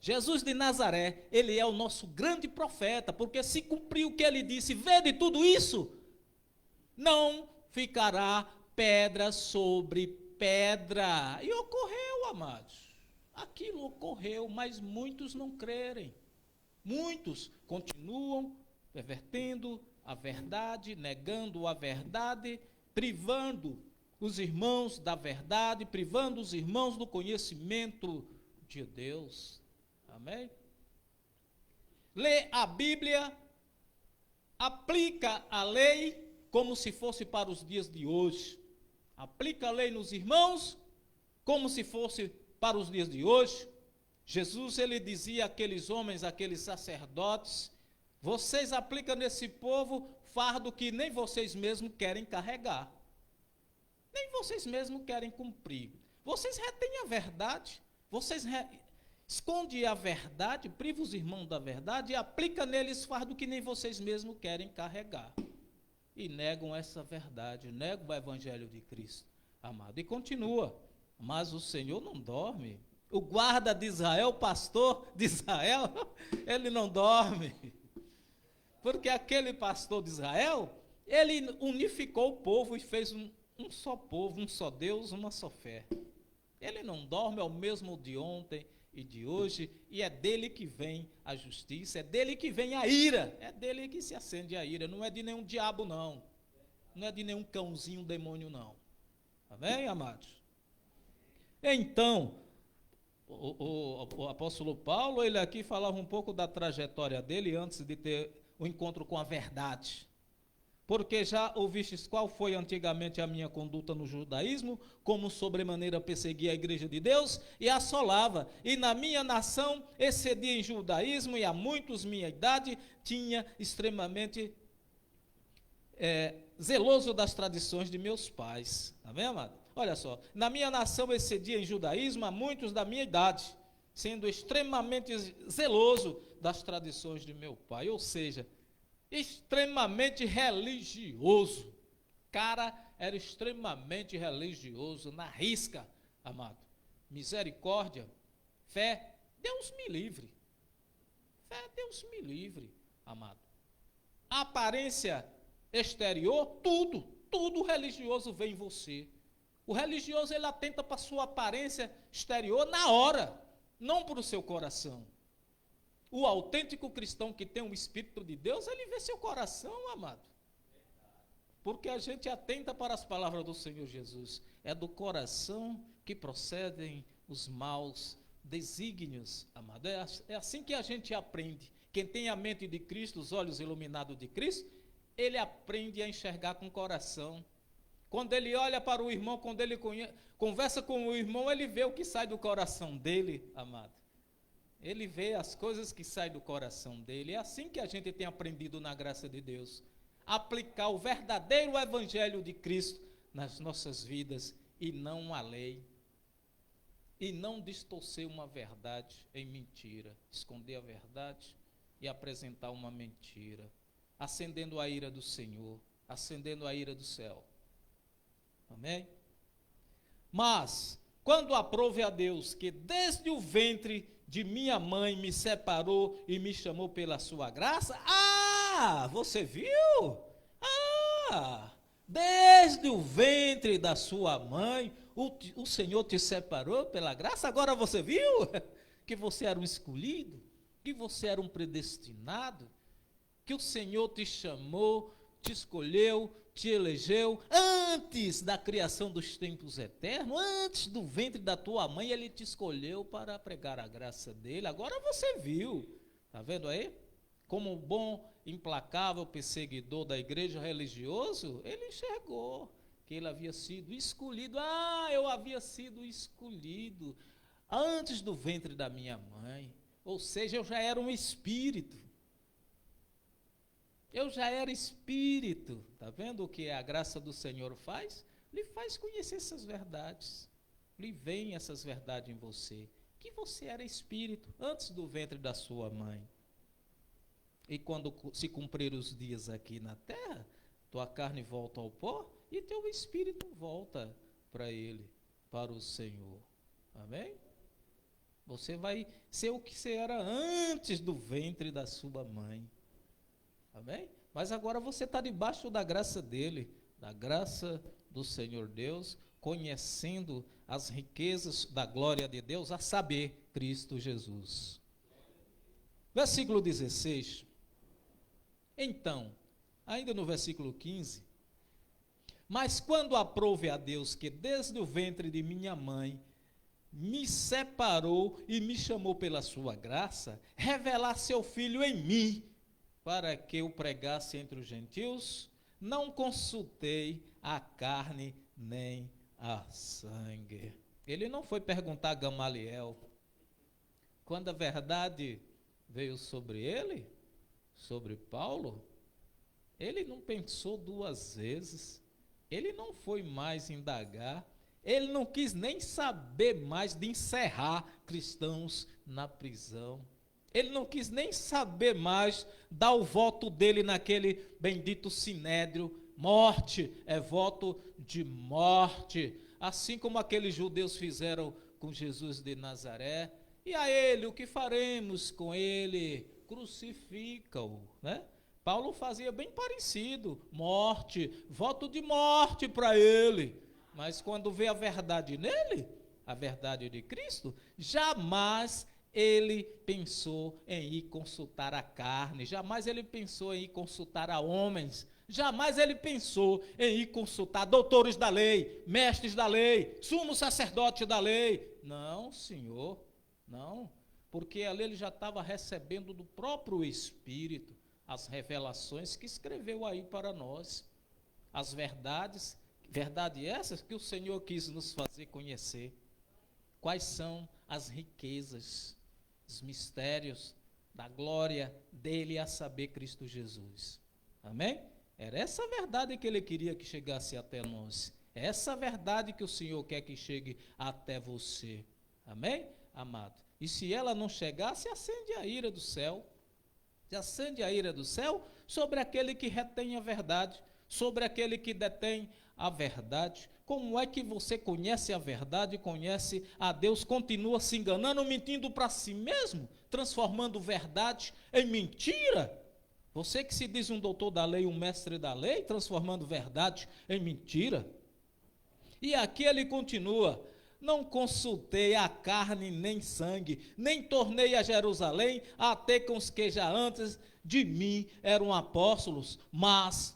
Jesus de Nazaré, ele é o nosso grande profeta, porque se cumpriu o que ele disse, vê de tudo isso, não ficará pedra sobre pedra. E ocorreu, amados, aquilo ocorreu, mas muitos não crerem. Muitos continuam pervertendo a verdade, negando a verdade, privando os irmãos da verdade, privando os irmãos do conhecimento de Deus. Amém? Lê a Bíblia, aplica a lei, como se fosse para os dias de hoje. Aplica a lei nos irmãos como se fosse para os dias de hoje. Jesus, ele dizia àqueles homens, àqueles sacerdotes: vocês aplicam nesse povo fardo que nem vocês mesmos querem carregar, nem vocês mesmos querem cumprir. Vocês retêm a verdade, vocês escondem a verdade, privam os irmãos da verdade e aplicam neles fardo que nem vocês mesmos querem carregar. E negam essa verdade, negam o evangelho de Cristo, amado. E continua: mas o Senhor não dorme. O guarda de Israel, o pastor de Israel, ele não dorme. Porque aquele pastor de Israel, ele unificou o povo e fez um só povo, um só Deus, uma só fé. Ele não dorme, é o mesmo de ontem e de hoje, e é dele que vem a justiça, é dele que vem a ira, é dele que se acende a ira, não é de nenhum diabo não, não é de nenhum cãozinho, demônio não. Amém, amados? Então, o apóstolo Paulo, ele aqui falava um pouco da trajetória dele antes de ter o encontro com a verdade. Porque já ouvistes qual foi antigamente a minha conduta no judaísmo, como sobremaneira perseguia a igreja de Deus e assolava, e na minha nação excedia em judaísmo, e a muitos minha idade tinha extremamente zeloso das tradições de meus pais. Está vendo, amado? Olha só, na minha nação excedia em judaísmo a muitos da minha idade, sendo extremamente zeloso das tradições de meu pai, ou seja, extremamente religioso. Cara, era extremamente religioso, na risca, amado. Misericórdia, fé, Deus me livre. Fé, Deus me livre, amado. Aparência exterior, tudo religioso vem em você. O religioso, ele atenta para a sua aparência exterior na hora, não para o seu coração. O autêntico cristão que tem o Espírito de Deus, ele vê seu coração, amado. Porque a gente atenta para as palavras do Senhor Jesus. É do coração que procedem os maus desígnios, amado. É assim que a gente aprende. Quem tem a mente de Cristo, os olhos iluminados de Cristo, ele aprende a enxergar com o coração. Quando ele olha para o irmão, quando ele conversa com o irmão, ele vê o que sai do coração dele, amado. Ele vê as coisas que saem do coração dele. É assim que a gente tem aprendido na graça de Deus. Aplicar o verdadeiro evangelho de Cristo nas nossas vidas e não a lei. E não distorcer uma verdade em mentira. Esconder a verdade e apresentar uma mentira. Acendendo a ira do Senhor. Acendendo a ira do céu. Amém? Mas, quando aprove a Deus que desde o ventre de minha mãe me separou e me chamou pela sua graça, você viu? Desde o ventre da sua mãe, o Senhor te separou pela graça, agora você viu? Que você era um escolhido, que você era um predestinado, que o Senhor te chamou, te escolheu, te elegeu, antes da criação dos tempos eternos, antes do ventre da tua mãe, ele te escolheu para pregar a graça dele. Agora você viu, está vendo aí? Como um bom, implacável perseguidor da igreja religioso, ele enxergou que ele havia sido escolhido. Eu havia sido escolhido antes do ventre da minha mãe, ou seja, eu já era um espírito. Eu já era espírito, está vendo o que a graça do Senhor faz? Lhe faz conhecer essas verdades, lhe vem essas verdades em você, que você era espírito antes do ventre da sua mãe. E quando se cumprir os dias aqui na terra, tua carne volta ao pó e teu espírito volta para ele, para o Senhor. Amém? Você vai ser o que você era antes do ventre da sua mãe. Amém? Mas agora você está debaixo da graça dele, da graça do Senhor Deus, conhecendo as riquezas da glória de Deus, a saber, Cristo Jesus. Versículo 16. Então, ainda no versículo 15, mas quando aprove a Deus que desde o ventre de minha mãe me separou e me chamou pela sua graça, revelar seu Filho em mim, para que eu pregasse entre os gentios não consultei a carne nem a sangue. Ele não foi perguntar a Gamaliel. Quando a verdade veio sobre ele, sobre Paulo, ele não pensou duas vezes, ele não foi mais indagar, ele não quis nem saber mais de encerrar cristãos na prisão. Ele não quis nem saber mais dar o voto dele naquele bendito sinédrio. Morte é voto de morte. Assim como aqueles judeus fizeram com Jesus de Nazaré. E a ele, o que faremos com ele? Crucifica-o, né? Paulo fazia bem parecido. Morte, voto de morte para ele. Mas quando vê a verdade nele, a verdade de Cristo, jamais ele pensou em ir consultar a carne, jamais ele pensou em ir consultar a homens, jamais ele pensou em ir consultar doutores da lei, mestres da lei, sumo sacerdote da lei. Não, Senhor, não, porque ali ele já estava recebendo do próprio Espírito as revelações que escreveu aí para nós, as verdades essas que o Senhor quis nos fazer conhecer. Quais são as riquezas, os mistérios da glória dele, a saber, Cristo Jesus. Amém? Era essa verdade que ele queria que chegasse até nós. É essa verdade que o Senhor quer que chegue até você. Amém, amado? E se ela não chegar, se acende a ira do céu. Se acende a ira do céu sobre aquele que retém a verdade, sobre aquele que detém a verdade. Como é que você conhece a verdade, conhece a Deus, continua se enganando, mentindo para si mesmo, transformando verdade em mentira? Você que se diz um doutor da lei, um mestre da lei, transformando verdade em mentira. E aqui ele continua: não consultei a carne nem sangue, nem tornei a Jerusalém até com os que já antes de mim eram apóstolos, mas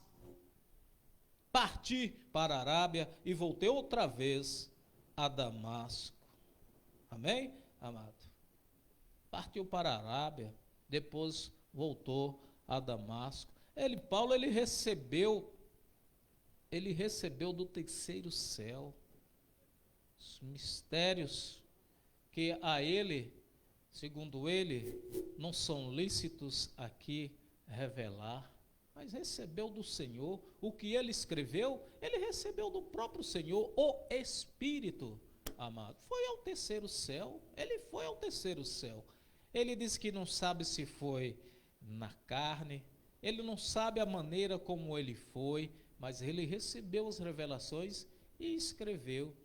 parti para a Arábia e voltei outra vez a Damasco. Amém, amado? Partiu para a Arábia, depois voltou a Damasco. Paulo recebeu do terceiro céu os mistérios que a ele, segundo ele, não são lícitos aqui revelar. Mas recebeu do Senhor, o que ele escreveu, ele recebeu do próprio Senhor, o Espírito, amado. Foi ao terceiro céu, ele foi ao terceiro céu. Ele diz que não sabe se foi na carne, ele não sabe a maneira como ele foi, mas ele recebeu as revelações e escreveu,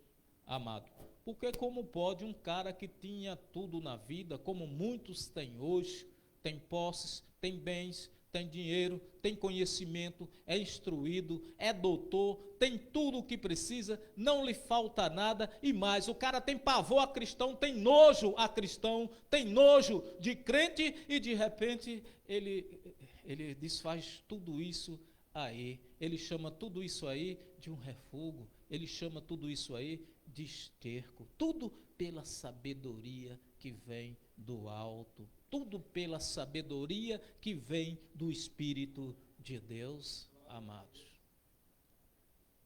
amado. Porque como pode um cara que tinha tudo na vida, como muitos têm hoje, tem posses, tem bens, tem dinheiro, tem conhecimento, é instruído, é doutor, tem tudo o que precisa, não lhe falta nada e mais. O cara tem pavor a cristão, tem nojo a cristão, tem nojo de crente e de repente ele desfaz tudo isso aí. Ele chama tudo isso aí de um refúgio, ele chama tudo isso aí de esterco. Tudo pela sabedoria que vem do alto. Tudo pela sabedoria que vem do Espírito de Deus, amados.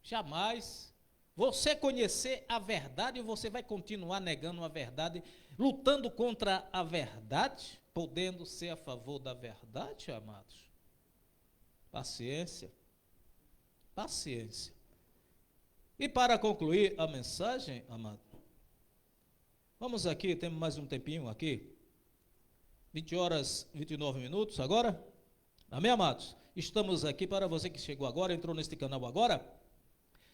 Jamais você conhecer a verdade, você vai continuar negando a verdade, lutando contra a verdade, podendo ser a favor da verdade, amados. Paciência. Paciência. E para concluir a mensagem, amado, vamos aqui, temos mais um tempinho aqui. 20 horas e 29 minutos agora. Amém, amados? Estamos aqui para você que chegou agora, entrou neste canal agora.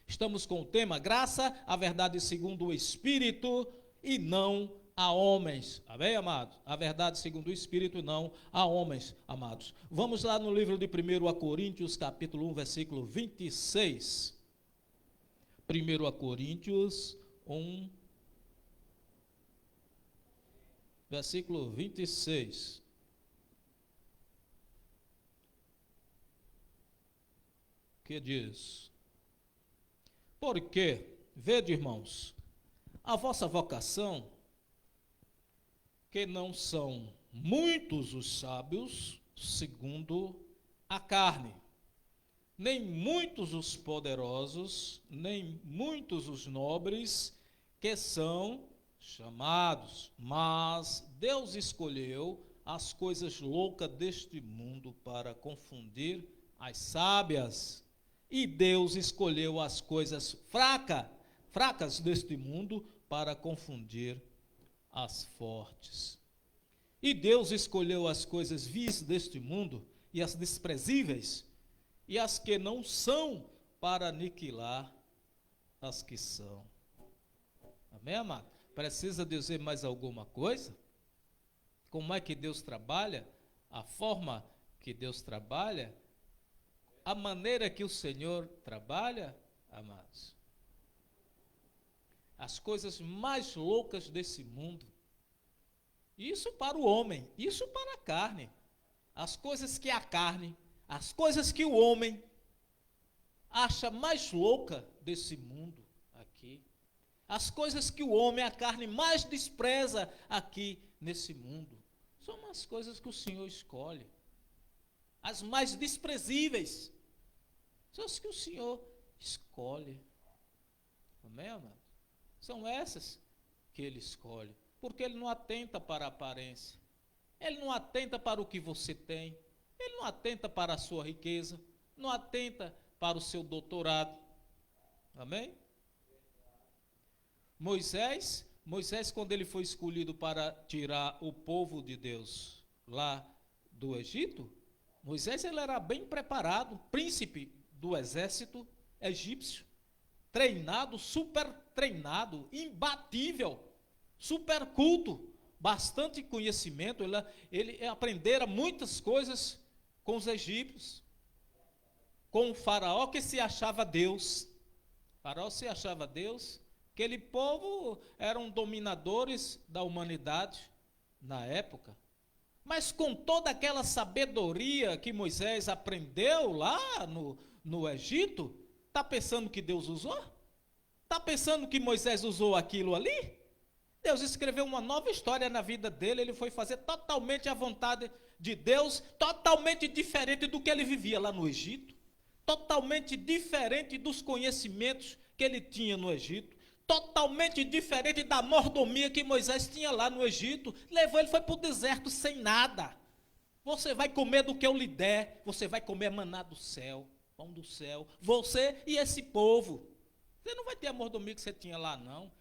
Estamos com o tema Graça, a verdade segundo o Espírito e não a homens. Amém, amados? A verdade segundo o Espírito e não a homens, amados. Vamos lá no livro de 1 Coríntios, capítulo 1, versículo 26. 1 Coríntios 1, versículo 26. Que diz: porque, vede, irmãos, a vossa vocação, que não são muitos os sábios, segundo a carne, nem muitos os poderosos, nem muitos os nobres que são chamados, mas Deus escolheu as coisas loucas deste mundo para confundir as sábias, e Deus escolheu as coisas fracas deste mundo para confundir as fortes. E Deus escolheu as coisas vis deste mundo e as desprezíveis e as que não são para aniquilar as que são. Amém, amado? Precisa dizer mais alguma coisa? Como é que Deus trabalha? A forma que Deus trabalha? A maneira que o Senhor trabalha, amados? As coisas mais loucas desse mundo. Isso para o homem, isso para a carne. As coisas que a carne, as coisas que o homem acha mais louca desse mundo aqui. As coisas que o homem, a carne, mais despreza aqui nesse mundo. São as coisas que o Senhor escolhe. As mais desprezíveis. São as que o Senhor escolhe. Amém, amado? São essas que Ele escolhe. Porque Ele não atenta para a aparência. Ele não atenta para o que você tem. Ele não atenta para a sua riqueza. Não atenta para o seu doutorado. Amém? Moisés, quando ele foi escolhido para tirar o povo de Deus lá do Egito, Moisés ele era bem preparado, príncipe do exército egípcio, treinado, super treinado, imbatível, super culto, bastante conhecimento, ele aprendera muitas coisas com os egípcios, com o faraó que se achava Deus. O faraó se achava Deus. Aquele povo eram dominadores da humanidade na época. Mas com toda aquela sabedoria que Moisés aprendeu lá no Egito, está pensando que Deus usou? Está pensando que Moisés usou aquilo ali? Deus escreveu uma nova história na vida dele, ele foi fazer totalmente a vontade de Deus, totalmente diferente do que ele vivia lá no Egito, totalmente diferente dos conhecimentos que ele tinha no Egito, totalmente diferente da mordomia que Moisés tinha lá no Egito. Levou, ele foi para o deserto sem nada. Você vai comer do que eu lhe der, você vai comer maná do céu, pão do céu, você e esse povo. Você não vai ter a mordomia que você tinha lá, não.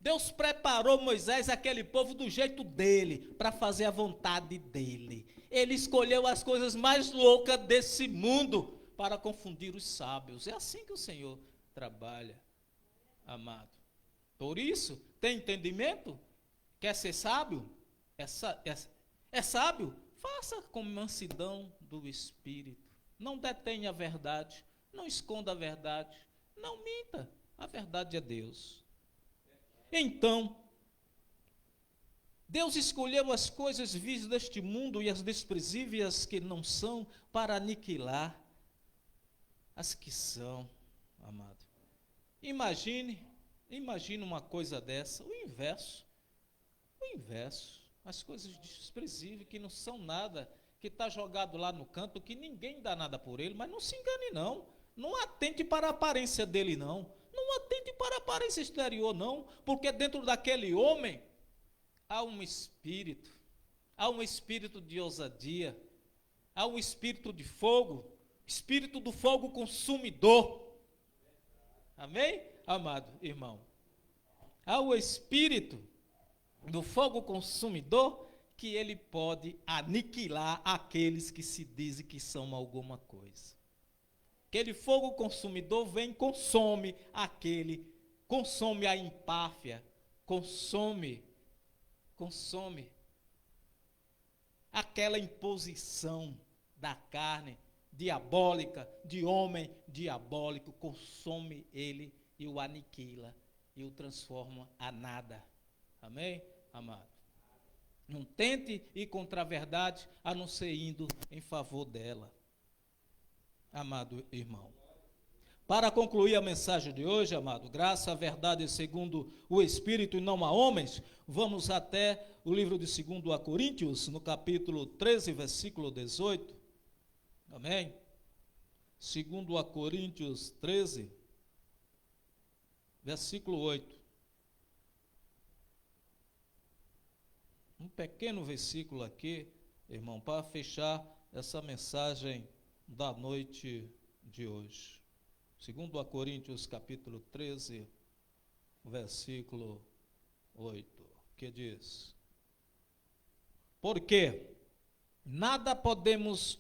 Deus preparou Moisés, aquele povo, do jeito dele, para fazer a vontade dele. Ele escolheu as coisas mais loucas desse mundo para confundir os sábios. É assim que o Senhor trabalha, amado. Por isso, tem entendimento? Quer ser sábio? É sábio? Faça com mansidão do Espírito. Não detenha a verdade, não esconda a verdade, não minta. A verdade é Deus. Então, Deus escolheu as coisas vis deste mundo e as desprezíveis que não são para aniquilar as que são, amado. Imagine uma coisa dessa, o inverso, as coisas desprezíveis que não são nada, que está jogado lá no canto, que ninguém dá nada por ele, mas não se engane não atente para a aparência dele não atente para a aparência exterior não, porque dentro daquele homem há um espírito de ousadia, há um espírito de fogo, espírito do fogo consumidor, amém? Amado irmão, há o espírito do fogo consumidor que ele pode aniquilar aqueles que se dizem que são alguma coisa. Aquele fogo consumidor vem e consome a empáfia, consome aquela imposição da carne diabólica, de homem diabólico, consome ele e o aniquila e o transforma a nada. Amém, amado? Não tente ir contra a verdade, a não ser indo em favor dela. Amado irmão. Para concluir a mensagem de hoje, amado, graça à verdade segundo o Espírito e não a homens, vamos até o livro de 2 Coríntios, no capítulo 13, versículo 18. Amém? Segundo a Coríntios 13, versículo 8. Um pequeno versículo aqui, irmão, para fechar essa mensagem da noite de hoje. Segundo a Coríntios capítulo 13, versículo 8, que diz: porque nada podemos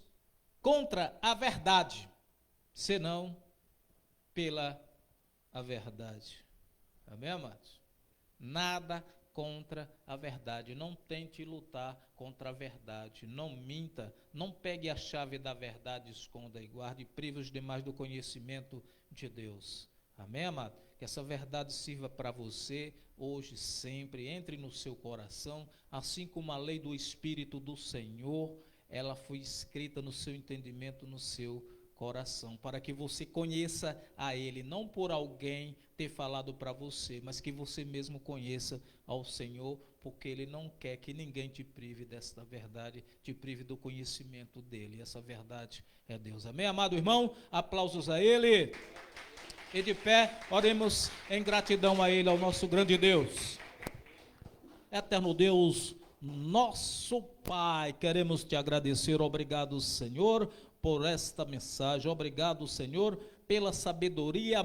contra a verdade, senão pela a verdade. Amém, amados? Nada contra a verdade. Não tente lutar contra a verdade. Não minta. Não pegue a chave da verdade, esconda e guarde e prive os demais do conhecimento de Deus. Amém, amado? Que essa verdade sirva para você hoje, sempre. Entre no seu coração, assim como a lei do Espírito do Senhor, ela foi escrita no seu entendimento, no seu coração, para que você conheça a Ele, não por alguém ter falado para você, mas que você mesmo conheça ao Senhor, porque Ele não quer que ninguém te prive desta verdade, te prive do conhecimento dEle. Essa verdade é Deus. Amém, amado irmão? Aplausos a Ele. E de pé, oremos em gratidão a Ele, ao nosso grande Deus. Eterno Deus, nosso Pai, queremos te agradecer. Obrigado, Senhor, por esta mensagem. Obrigado, Senhor, pela sabedoria,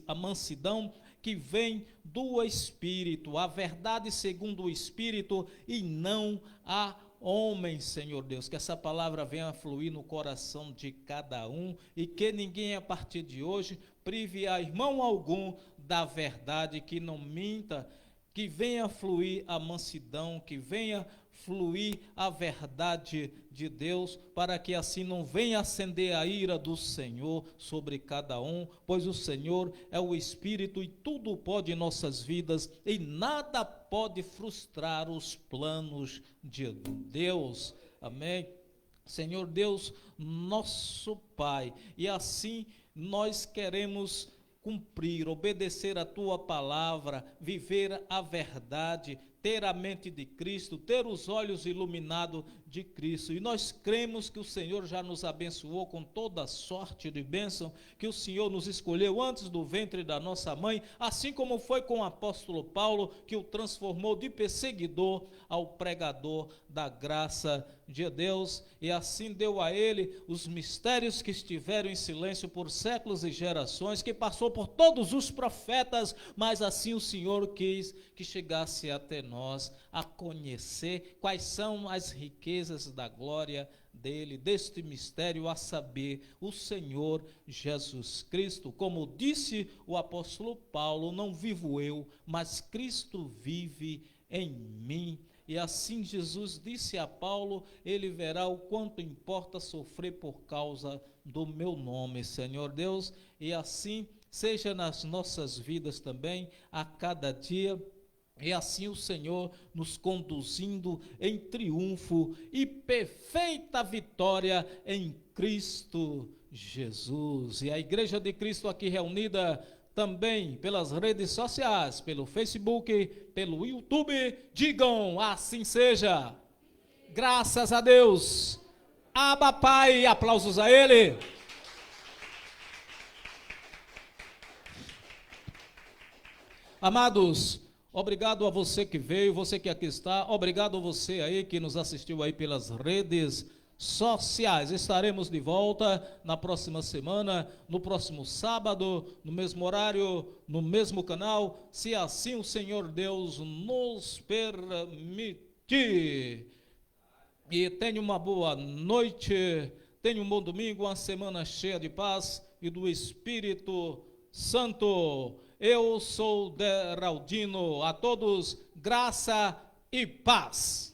a mansidão que vem do Espírito, a verdade segundo o Espírito e não a homem, Senhor Deus. Que essa palavra venha fluir no coração de cada um e que ninguém a partir de hoje prive a irmão algum da verdade, que não minta, que venha fluir a mansidão, que venha fluir a verdade de Deus, para que assim não venha acender a ira do Senhor sobre cada um, pois o Senhor é o Espírito e tudo pode em nossas vidas e nada pode frustrar os planos de Deus. Amém? Senhor Deus, nosso Pai, e assim nós queremos cumprir, obedecer a tua palavra, viver a verdade, ter a mente de Cristo, ter os olhos iluminados de Cristo. E nós cremos que o Senhor já nos abençoou com toda sorte de bênção, que o Senhor nos escolheu antes do ventre da nossa mãe, assim como foi com o apóstolo Paulo, que o transformou de perseguidor ao pregador da graça de Deus, e assim deu a ele os mistérios que estiveram em silêncio por séculos e gerações, que passou por todos os profetas, mas assim o Senhor quis que chegasse até nós a conhecer quais são as riquezas da glória dele, deste mistério, a saber, o Senhor Jesus Cristo. Como disse o apóstolo Paulo, não vivo eu, mas Cristo vive em mim. E assim Jesus disse a Paulo, ele verá o quanto importa sofrer por causa do meu nome, Senhor Deus, e assim seja nas nossas vidas também, a cada dia. E assim o Senhor nos conduzindo em triunfo e perfeita vitória em Cristo Jesus. E a Igreja de Cristo aqui reunida também pelas redes sociais, pelo Facebook, pelo YouTube, digam assim seja. Graças a Deus. Abba Pai, aplausos a Ele. Amados, obrigado a você que veio, você que aqui está, obrigado a você aí que nos assistiu aí pelas redes sociais. Estaremos de volta na próxima semana, no próximo sábado, no mesmo horário, no mesmo canal, se assim o Senhor Deus nos permitir. E tenha uma boa noite, tenha um bom domingo, uma semana cheia de paz e do Espírito Santo. Eu sou Deraldino, a todos graça e paz.